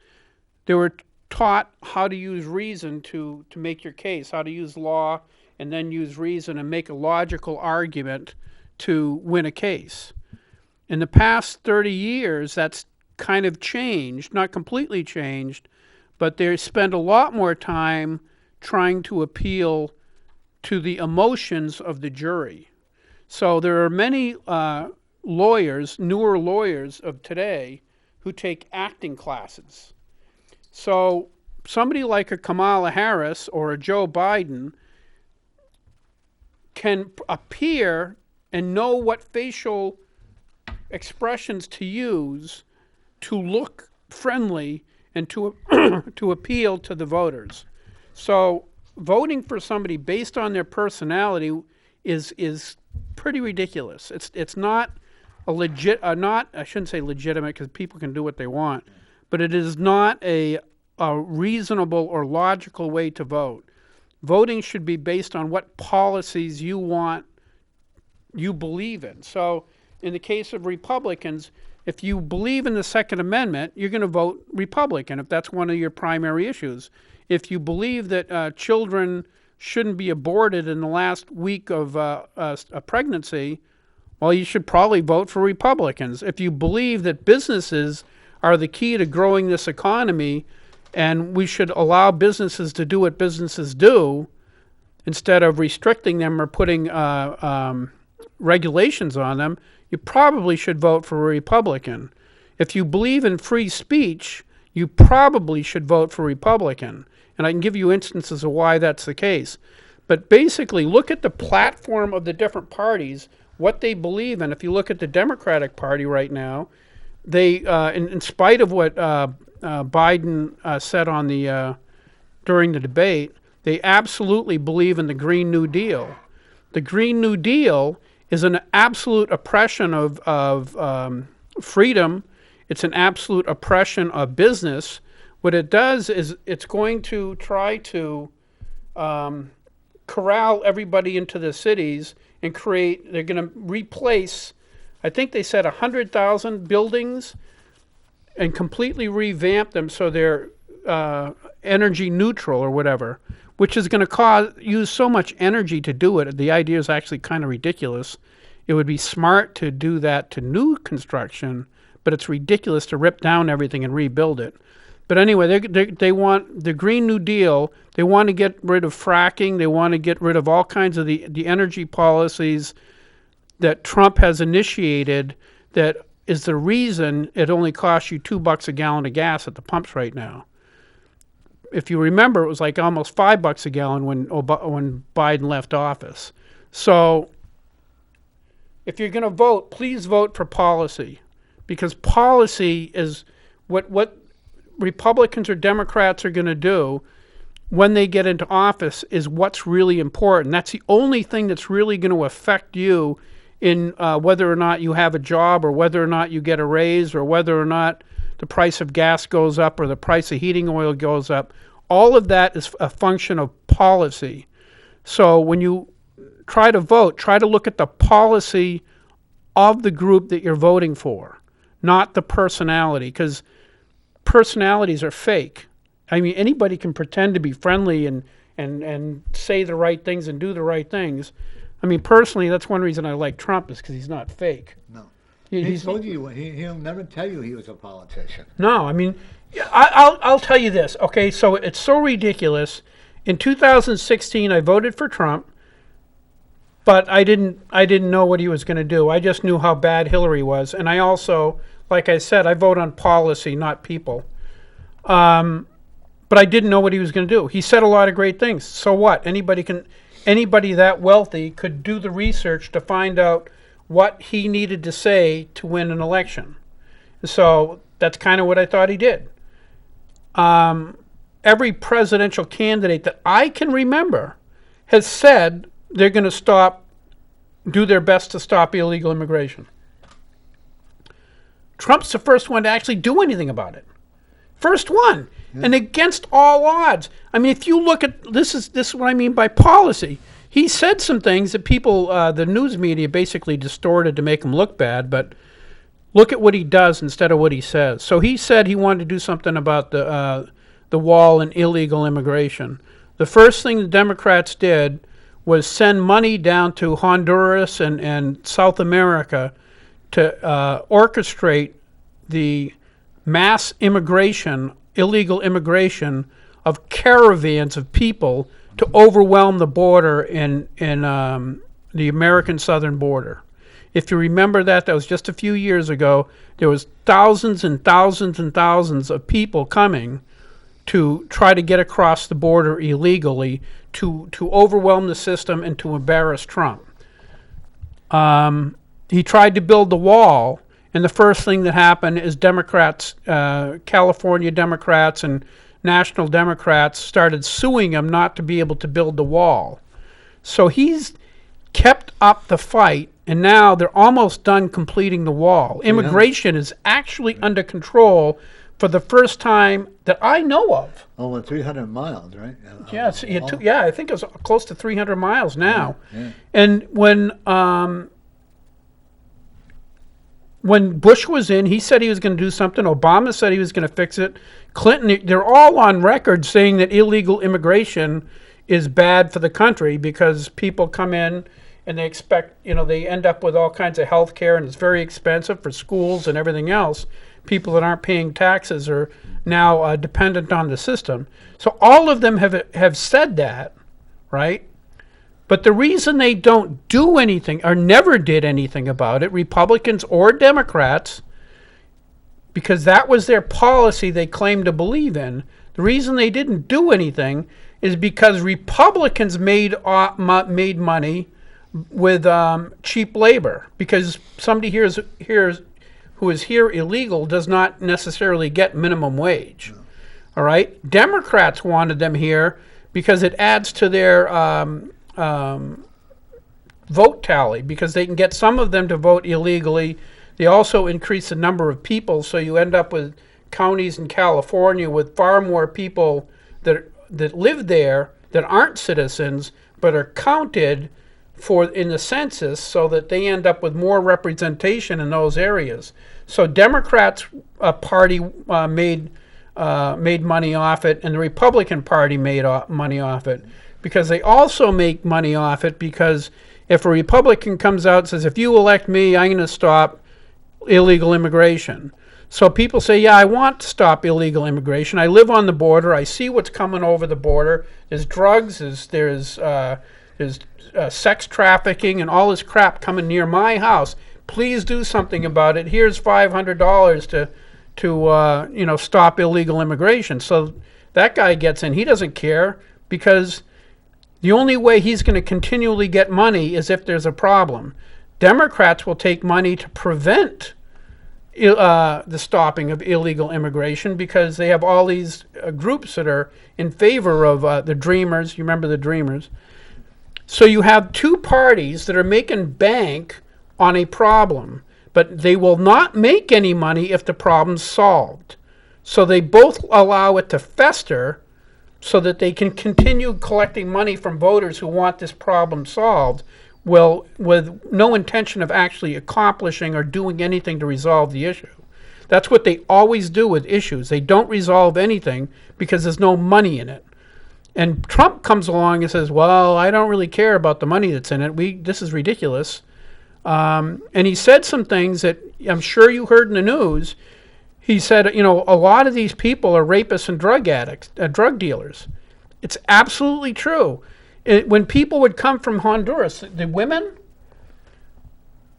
they were taught how to use reason to make your case, how to use law and then use reason and make a logical argument to win a case. In the past 30 years, that's kind of changed, not completely changed, but they spend a lot more time trying to appeal to the emotions of the jury. So there are many lawyers, newer lawyers of today, who take acting classes. So somebody like a Kamala Harris or a Joe Biden can appear and know what facial expressions to use to look friendly and to to appeal to the voters. So voting for somebody based on their personality is pretty ridiculous. It's not a I shouldn't say legitimate because people can do what they want, but it is not a reasonable or logical way to vote. Voting should be based on what policies you believe in. So in the case of Republicans, if you believe in the Second Amendment, you're going to vote Republican if that's one of your primary issues. If you believe that children shouldn't be aborted in the last week of a pregnancy, well, you should probably vote for Republicans. If you believe that businesses are the key to growing this economy and we should allow businesses to do what businesses do instead of restricting them or putting regulations on them, you probably should vote for a Republican. If you believe in free speech, you probably should vote for Republican. And I can give you instances of why that's the case. But basically, look at the platform of the different parties, what they believe in. If you look at the Democratic Party right now, they, in spite of what Biden said on the during the debate, they absolutely believe in the Green New Deal. The Green New Deal is an absolute oppression of freedom. It's an absolute oppression of business. What it does is it's going to try to corral everybody into the cities and they're going to replace, I think they said 100,000 buildings and completely revamp them so they're energy neutral or whatever, which is going to use so much energy to do it. The idea is actually kind of ridiculous. It would be smart to do that to new construction, but it's ridiculous to rip down everything and rebuild it. But anyway, they want the Green New Deal. They want to get rid of fracking. They want to get rid of all kinds of the energy policies that Trump has initiated that is the reason it only costs you $2 a gallon of gas at the pumps right now. If you remember, it was like almost $5 a gallon when Biden left office. So if you're going to vote, please vote for policy, because policy is what Republicans or Democrats are going to do when they get into office is what's really important. That's the only thing that's really going to affect you in whether or not you have a job or whether or not you get a raise or whether or not the price of gas goes up or the price of heating oil goes up. All of that is a function of policy. So when you try to vote, try to look at the policy of the group that you're voting for, not the personality, because personalities are fake. I mean, anybody can pretend to be friendly and say the right things and do the right things. I mean, personally, that's one reason I like Trump is because he's not fake. No. He told you, he'll never tell you he was a politician. No, I mean, I'll tell you this, okay? So it's so ridiculous. In 2016, I voted for Trump, but I didn't know what he was going to do. I just knew how bad Hillary was. And I also, like I said, I vote on policy, not people. But I didn't know what he was going to do. He said a lot of great things. So what? Anybody that wealthy could do the research to find out what he needed to say to win an election. So that's kind of what I thought he did. Every presidential candidate that I can remember has said they're going to do their best to stop illegal immigration. Trump's the first one to actually do anything about it. First one. Yeah. And against all odds. I mean, if you look at, this is what I mean by policy. He said some things that people, the news media basically distorted to make him look bad, but look at what he does instead of what he says. So he said he wanted to do something about the wall and illegal immigration. The first thing the Democrats did was send money down to Honduras and South America to orchestrate the mass immigration, illegal immigration of caravans of people to overwhelm the border in the American southern border. If you remember that was just a few years ago. There was thousands and thousands and thousands of people coming to try to get across the border illegally to overwhelm the system and to embarrass Trump. He tried to build the wall, and the first thing that happened is Democrats, California Democrats and national Democrats started suing him not to be able to build the wall. So he's kept up the fight, and now they're almost done completing the wall. Immigration is actually under control for the first time that I know of. Over 300 miles, right? Yeah, I think it's close to 300 miles now. Yeah. And when Bush was in, he said he was going to do something. Obama said he was going to fix it. Clinton, they're all on record saying that illegal immigration is bad for the country because people come in and they expect, they end up with all kinds of health care, and it's very expensive for schools and everything else. People that aren't paying taxes are now dependent on the system. So all of them have said that, right? But the reason they don't do anything or never did anything about it, Republicans or Democrats, because that was their policy they claimed to believe in, the reason they didn't do anything is because Republicans made money with cheap labor. Because somebody here who is here illegal does not necessarily get minimum wage. All right? Democrats wanted them here because it adds to their vote tally, because they can get some of them to vote illegally. They also increase the number of people, so you end up with counties in California with far more people that live there that aren't citizens but are counted for in the census, so that they end up with more representation in those areas. So Democrats party made money off it, and the Republican Party made money off it, because they also make money off it because if a Republican comes out and says, if you elect me, I'm going to stop illegal immigration. So people say, yeah, I want to stop illegal immigration. I live on the border. I see what's coming over the border. There's drugs. There's sex trafficking and all this crap coming near my house. Please do something about it. Here's $500 to stop illegal immigration. So that guy gets in. He doesn't care, because the only way he's going to continually get money is if there's a problem. Democrats will take money to prevent the stopping of illegal immigration, because they have all these groups that are in favor of the Dreamers. You remember the Dreamers? So you have two parties that are making bank on a problem, but they will not make any money if the problem's solved. So they both allow it to fester so that they can continue collecting money from voters who want this problem solved, well, with no intention of actually accomplishing or doing anything to resolve the issue. That's what they always do with issues. They don't resolve anything because there's no money in it. And Trump comes along and says, well, I don't really care about the money that's in it. This is ridiculous. And he said some things that I'm sure you heard in the news. He said, a lot of these people are rapists and drug addicts, drug dealers. It's absolutely true. When people would come from Honduras, the women,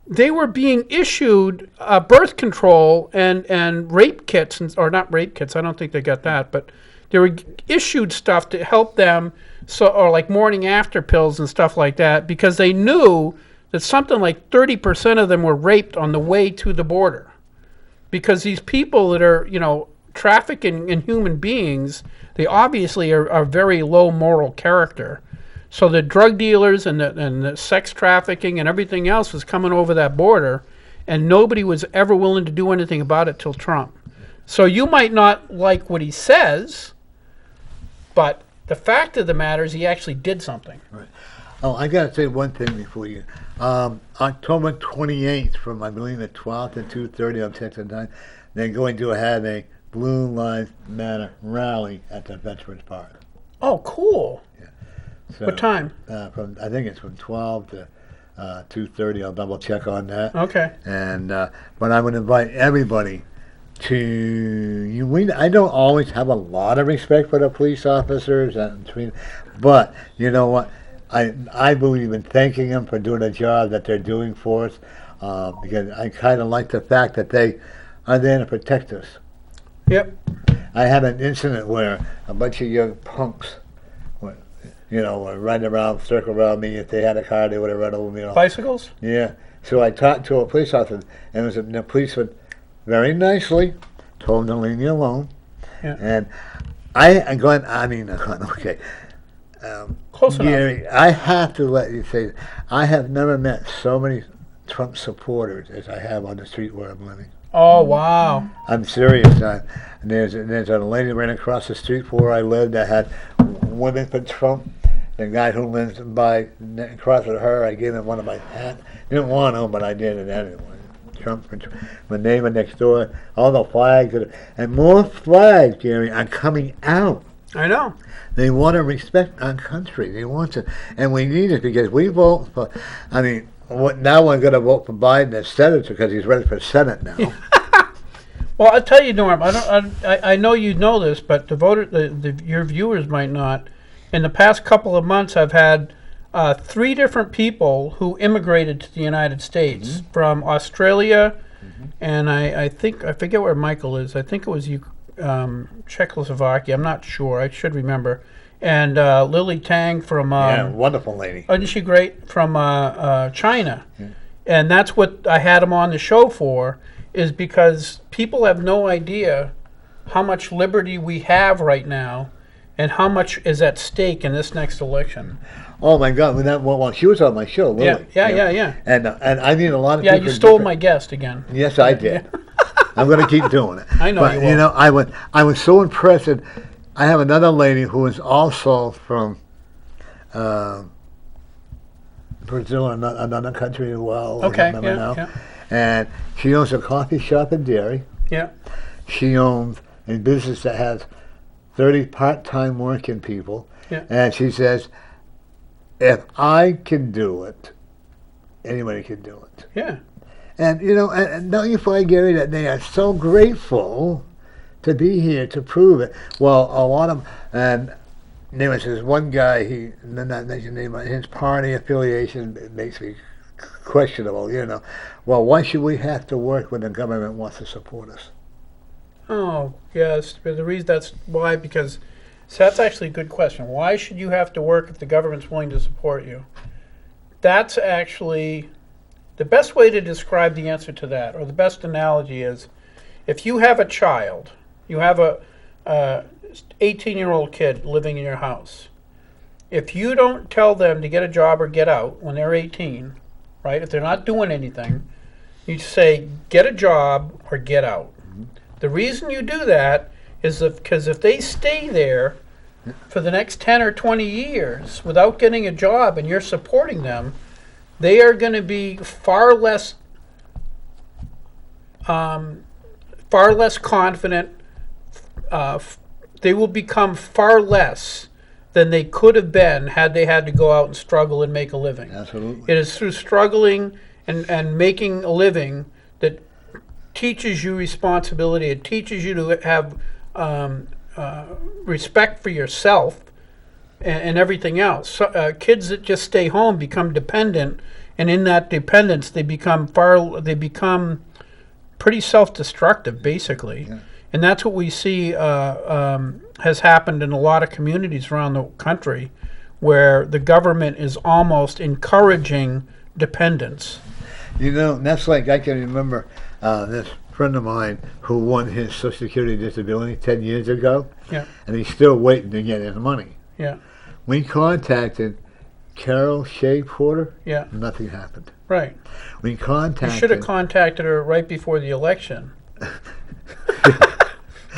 they were being issued birth control and rape kits, or not rape kits, I don't think they got that, but they were issued stuff to help them, or like morning after pills and stuff like that, because they knew that something like 30% of them were raped on the way to the border. Because these people that are, trafficking in human beings, they obviously are very low moral character. So the drug dealers and the sex trafficking and everything else was coming over that border, and nobody was ever willing to do anything about it till Trump. So you might not like what he says, but the fact of the matter is he actually did something. Right. Oh, I got to say one thing before you. October 28th, from I believe the 12th to 2:30 on Texas time, they're going to have a Blue Lives Matter rally at the Veterans Park. Oh, cool. Yeah. So, what time? I think it's from 12 to 2:30. I'll double check on that. Okay. And but I would invite everybody to you. I don't always have a lot of respect for the police officers, but you know what? I believe in thanking them for doing the job that they're doing for us. because I kind of like the fact that they are there to protect us. Yep. I had an incident where a bunch of young punks, were riding around, circle around me. If they had a car, they would have run over me. Bicycles? Yeah. So I talked to a police officer, and the policeman very nicely told him to leave me alone. Yeah. And okay. Close enough. Gary, I have to let you say, I have never met so many Trump supporters as I have on the street where I'm living. Oh, wow. I'm serious. There's a lady ran across the street where I lived that had women for Trump. The guy who lives across with her, I gave him one of my hats. Didn't want to, but I did it anyway. Trump, my neighbor next door, all the flags, and more flags, Gary, are coming out. I know. They want to respect our country. They want to, and we need it because we vote for. Now we're going to vote for Biden as senator because he's ready for Senate now. Well, I'll tell you, Norm. I know you know this, but your viewers might not. In the past couple of months, I've had 3 different people who immigrated to the United States from Australia, and I forget where Michael is. I think it was Czechoslovakia. I'm not sure. I should remember. And Lily Tang from wonderful lady. Isn't she great? From China. Yeah. And that's what I had him on the show for, is because people have no idea how much liberty we have right now and how much is at stake in this next election. Oh my God! Well, she was on my show, Lily. Yeah. And I mean, a lot of people. Yeah, you stole my guest again. Yes, I did. I'm going to keep doing it. I know you will. You know, I was so impressed. And I have another lady who is also from Brazil, another country as well. Okay. Yeah. And she owns a coffee shop in Derry. Yeah. She owns a business that has 30 part-time working people. Yeah. And she says, if I can do it, anybody can do it. Yeah. And, and don't you find, Gary, that they are so grateful to be here to prove it? Well, a lot of, and there was this one guy, he did not mention name, his party affiliation makes me questionable, Well, why should we have to work when the government wants to support us? Oh, yes. But the reason that's why, because that's actually a good question. Why should you have to work if the government's willing to support you? That's actually the best way to describe the answer to that, or the best analogy is, if you have a child, you have a 18-year-old kid living in your house. If you don't tell them to get a job or get out when they're 18, right? If they're not doing anything, you say, get a job or get out. The reason you do that is because if they stay there for the next 10 or 20 years without getting a job and you're supporting them, they are going to be far less confident. They will become far less than they could have been had they had to go out and struggle and make a living. Absolutely. It is through struggling and making a living that teaches you responsibility. It teaches you to have respect for yourself and everything else. So, kids that just stay home become dependent, and in that dependence, they become pretty self-destructive, basically. Yeah. And that's what we see has happened in a lot of communities around the country, where the government is almost encouraging dependence. That's like, I can remember this friend of mine who won his Social Security disability 10 years ago. Yeah. And he's still waiting to get his money. Yeah. We contacted Carol Shea Porter. Yeah. Nothing happened. Right. We contacted. You should have contacted her right before the election.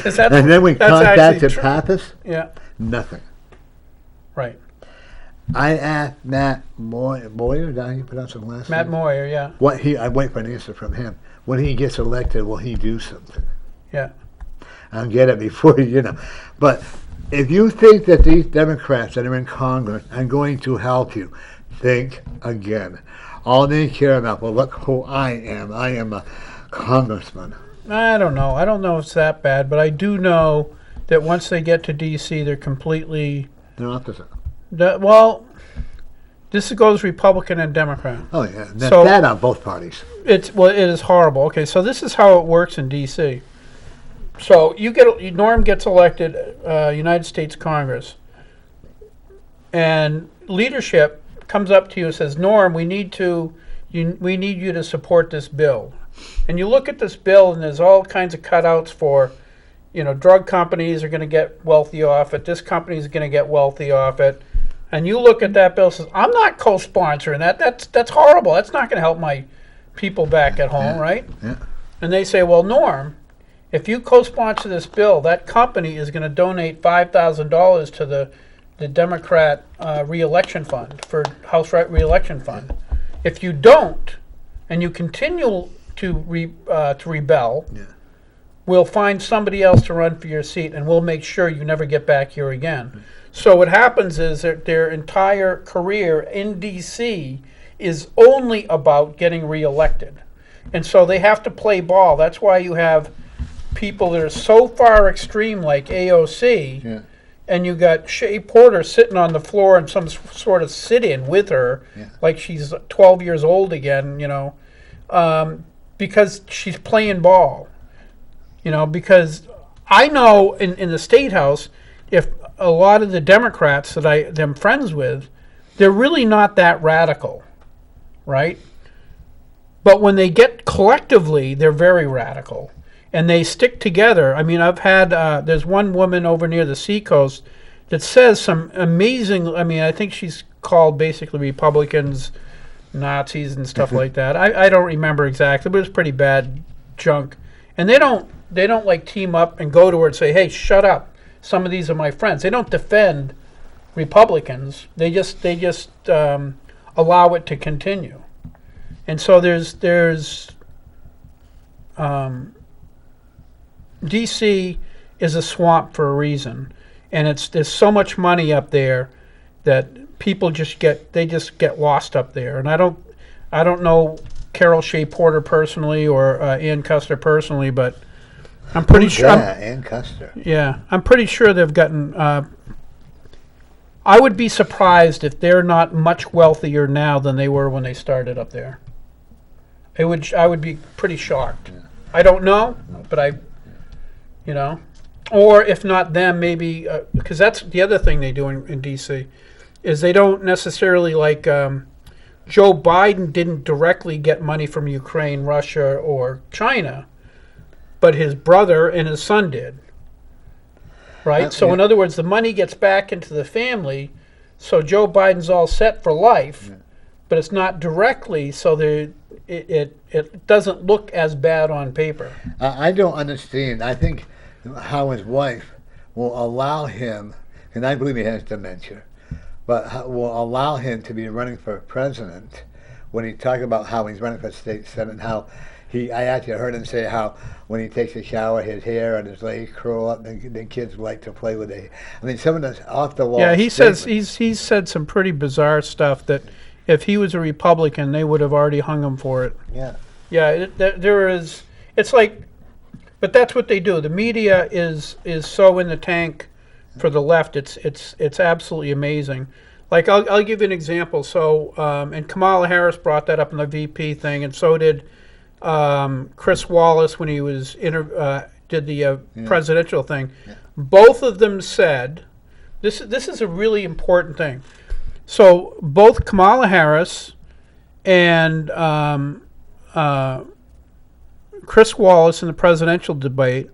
And then we contacted Pappas. Yeah. Nothing. Right. I asked Matt Moyer, is that how you pronounce his last name? Matt Moyer, yeah. I wait for an answer from him. When he gets elected, will he do something? Yeah. I'll get it before But if you think that these Democrats that are in Congress are going to help you, think again. All they care about, well, look who I am. I am a congressman. I don't know. I don't know if it's that bad, but I do know that once they get to D.C., they're completely... They're opposite. Well, This goes Republican and Democrat. Oh yeah, that's So- bad on both parties. It is horrible. Okay, so this is how it works in D.C. So Norm gets elected, United States Congress, and leadership comes up to you and says, Norm, we need you to support this bill. And you look at this bill, and there's all kinds of cutouts for, drug companies are going to get wealthy off it. This company is going to get wealthy off it. And you look at that bill and says, I'm not co-sponsoring that. That's horrible. That's not going to help my people back at home, right? Yeah. And they say, well, Norm, if you co-sponsor this bill, that company is going to donate $5,000 to the Democrat re-election fund, for House re-election fund. If you don't, and you continue to rebel, Yeah. we'll find somebody else to run for your seat, and we'll make sure you never get back here again. So what happens is that their entire career in D.C. is only about getting reelected. And so they have to play ball. That's why you have people that are so far extreme like AOC, Yeah. and you got Shea Porter sitting on the floor in some sort of sit-in with her, Yeah. like she's 12 years old again, because she's playing ball. Because I know in the State House, if a lot of the Democrats that I'm friends with, they're really not that radical, right? But when they get collectively, they're very radical, and they stick together. I mean, I've had there's one woman over near the Seacoast that says some amazing. I mean, I think she's called basically Republicans Nazis and stuff like that. I don't remember exactly, but it's pretty bad junk. And they don't like team up and go to her and say, "Hey, shut up. Some of these are my friends." They don't defend Republicans. They just allow it to continue. And so there's D.C. is a swamp for a reason, and there's so much money up there that people just get lost up there. And I don't know Carol Shea Porter personally or Ann Custer personally, but I'm pretty sure. Ann Custer. Yeah, I'm pretty sure they've gotten. I would be surprised if they're not much wealthier now than they were when they started up there. I would be pretty shocked. Yeah. I don't know, but or if not them, maybe because that's the other thing they do in D.C. is they don't necessarily like. Joe Biden didn't directly get money from Ukraine, Russia, or China, but his brother and his son did. Right? So yeah. in other words, the money gets back into the family, so Joe Biden's all set for life, but it's not directly, so it doesn't look as bad on paper. I don't understand. I think how his wife will allow him, and I believe he has dementia, but will allow him to be running for president when he talked about how he's running for state senate, how I actually heard him say how when he takes a shower, his hair and his legs curl up, and the kids like to play with it. I mean, some of the off the wall. Yeah, he says statements. he's said some pretty bizarre stuff that if he was a Republican, they would have already hung him for it. Yeah. Yeah, there is. It's like, but that's what they do. The media is so in the tank for the left. It's absolutely amazing. Like I'll give you an example. So and Kamala Harris brought that up in the VP thing, and so did Chris Wallace when he was did the presidential thing. Yeah. Both of them said this is a really important thing. So both Kamala Harris and Chris Wallace in the presidential debate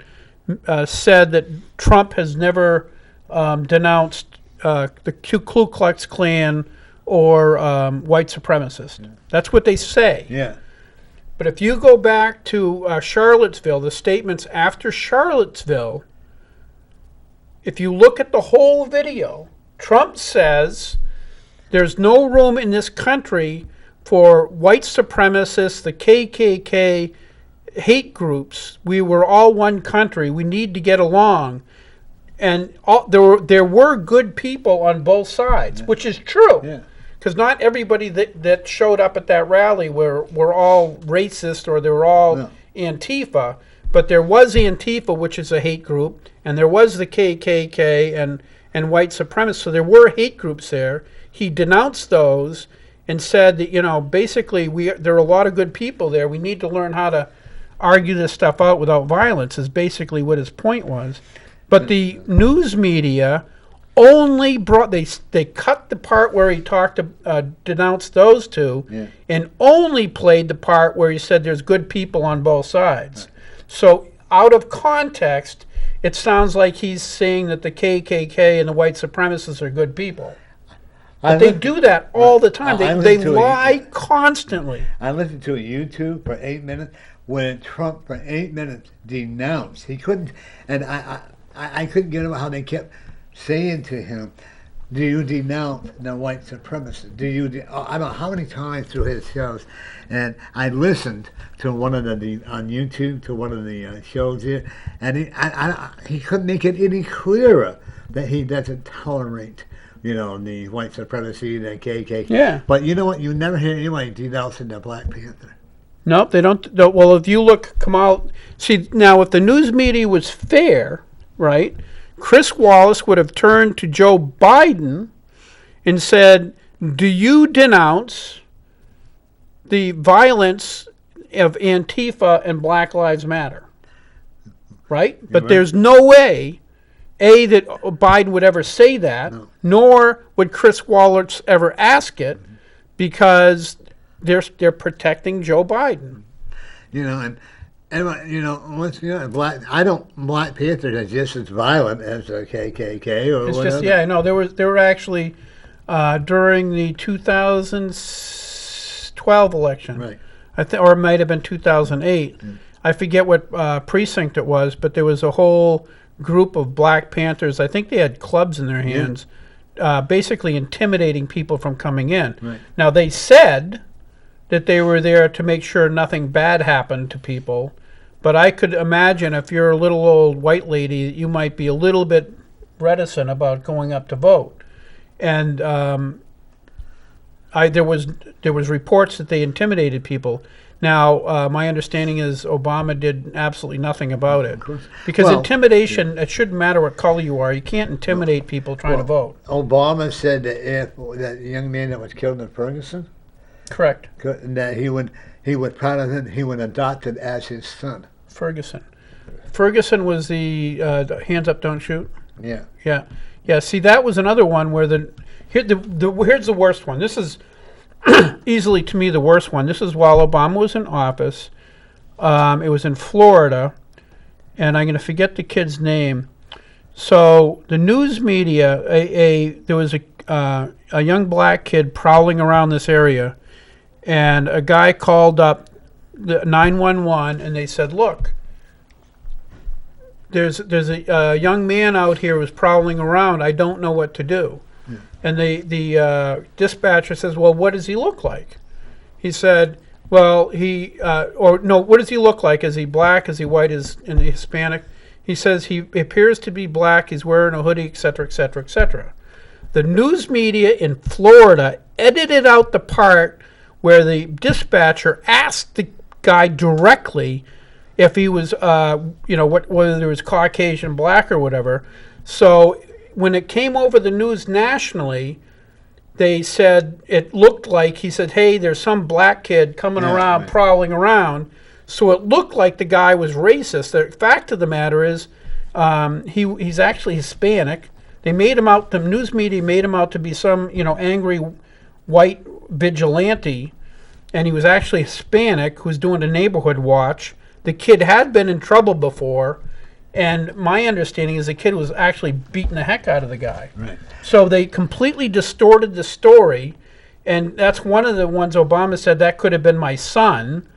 said that Trump has never denounced the Ku Klux Klan or white supremacists. Yeah. That's what they say. Yeah. But if you go back to Charlottesville, the statements after Charlottesville, if you look at the whole video, Trump says there's no room in this country for white supremacists, the KKK, hate groups. We were all one country. We need to get along. And there were good people on both sides, which is true. Yeah. Because not everybody that showed up at that rally were all racist or they were all Antifa, but there was Antifa, which is a hate group, and there was the KKK, and white supremacists. So there were hate groups there. He denounced those and said that, basically there are a lot of good people there. We need to learn how to argue this stuff out without violence is basically what his point was. But the news media only they cut the part where he denounced those two, and only played the part where he said there's good people on both sides. Right. So out of context, it sounds like he's saying that the KKK and the white supremacists are good people. But they do that all the time. They lie constantly. I listened to a YouTube for 8 minutes when Trump for 8 minutes denounced. He couldn't, and I couldn't get over how they kept saying to him, do you denounce the white supremacists? I don't know how many times through his shows, and I listened to one of on YouTube to one of the shows here, and he couldn't make it any clearer that he doesn't tolerate, the white supremacy, the KKK. Yeah. But you know what? You never hear anybody denouncing the Black Panther. Nope, they don't. Well, if you look, Kamal, see now, if the news media was fair, right? Chris Wallace would have turned to Joe Biden and said, do you denounce the violence of Antifa and Black Lives Matter? Right? But there's no way, that Biden would ever say that, nor would Chris Wallace ever ask it, because they're protecting Joe Biden. Black Panthers are just as violent as the KKK or it's whatever. Just, there were actually during the 2012 election, right? Or it might have been 2008. I forget what precinct it was, but there was a whole group of Black Panthers. I think they had clubs in their hands, basically intimidating people from coming in. Right. Now they said that they were there to make sure nothing bad happened to people. But I could imagine if you're a little old white lady, you might be a little bit reticent about going up to vote. And there was reports that they intimidated people. Now, my understanding is Obama did absolutely nothing about it. Because intimidation, it shouldn't matter what color you are. You can't intimidate people trying to vote. Obama said that if that young man that was killed in Ferguson, correct, that he would proud of him, he would adopt it as his son. Ferguson was the hands up, don't shoot. Yeah. See, that was another one where here's the worst one. This is easily to me the worst one. This is while Obama was in office. It was in Florida, and I'm going to forget the kid's name. So the news media, there was a young black kid prowling around this area. And a guy called up the 911, and they said, "Look, there's a young man out here who's prowling around. I don't know what to do." Yeah. And the dispatcher says, "Well, what does he look like?" He said, "Well, what does he look like? Is he black? Is he white? Is he Hispanic?" He says he appears to be black. He's wearing a hoodie, etc., etc., etc. The news media in Florida edited out the part where the dispatcher asked the guy directly if he was, whether he was Caucasian, black, or whatever. So when it came over the news nationally, they said it looked like, he said, "Hey, there's some black kid coming around, right, prowling around." So it looked like the guy was racist. The fact of the matter is, he's actually Hispanic. The news media made him out to be some, angry white vigilante, and he was actually Hispanic who was doing a neighborhood watch. The kid had been in trouble before, and my understanding is the kid was actually beating the heck out of the guy. Right. So they completely distorted the story, and that's one of the ones Obama said that could have been my son.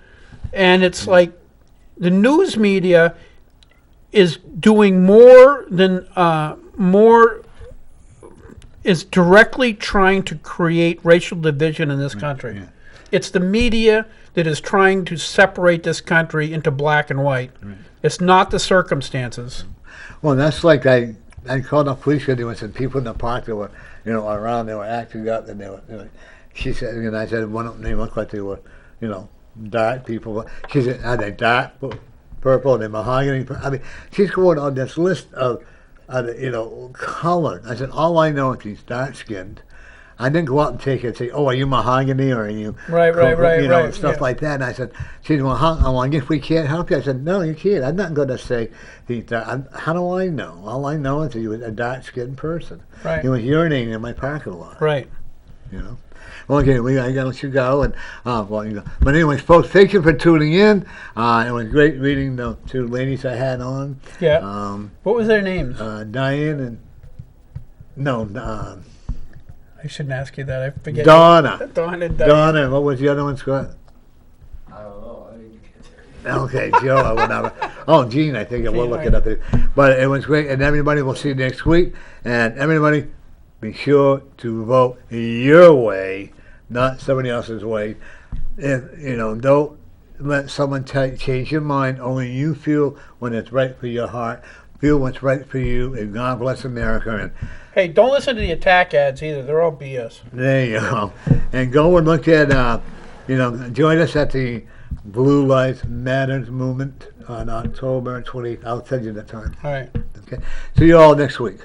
And it's like the news media is doing is directly trying to create racial division in this country. Yeah. It's the media that is trying to separate this country into black and white. Right. It's not the circumstances. Well, that's like I called the police because there were some people in the park that were, around. They were acting up, and they were. She said, and I said, one of them, they looked like they were, dark people. She said, are they dark purple? Are they mahogany? I mean, she's going on this list of color. I said, all I know is he's dark skinned. I didn't go out and take it and say, oh, are you mahogany or are you Right, stuff yeah. like that. And I said, she said, well, I guess we can't help you. I said, no, you can't. I'm not going to say he's dark. How do I know? All I know is he was a dark skinned person. Right. He was urinating in my parking lot. Right. Well, okay, I gotta let you go, and But anyways, folks, thank you for tuning in. It was great reading the two ladies I had on. Yeah. What was their names? Diane and I shouldn't ask you that. I forget. Donna. Donna. Donna. What was the other one, Scott? I don't know. I didn't get there. Okay, Joe or whatever. Oh, Gene, I think we'll look it up. But it was great, and everybody will see you next week. And everybody, be sure to vote your way, not somebody else's way. Don't let someone change your mind. Only you feel when it's right for your heart. Feel what's right for you, and God bless America. And Hey, don't listen to the attack ads either. They're all BS. there you go. And go and look at, join us at the Blue Lives Matters movement on October 20th. I'll send you the time. All right. Okay. See you all next week.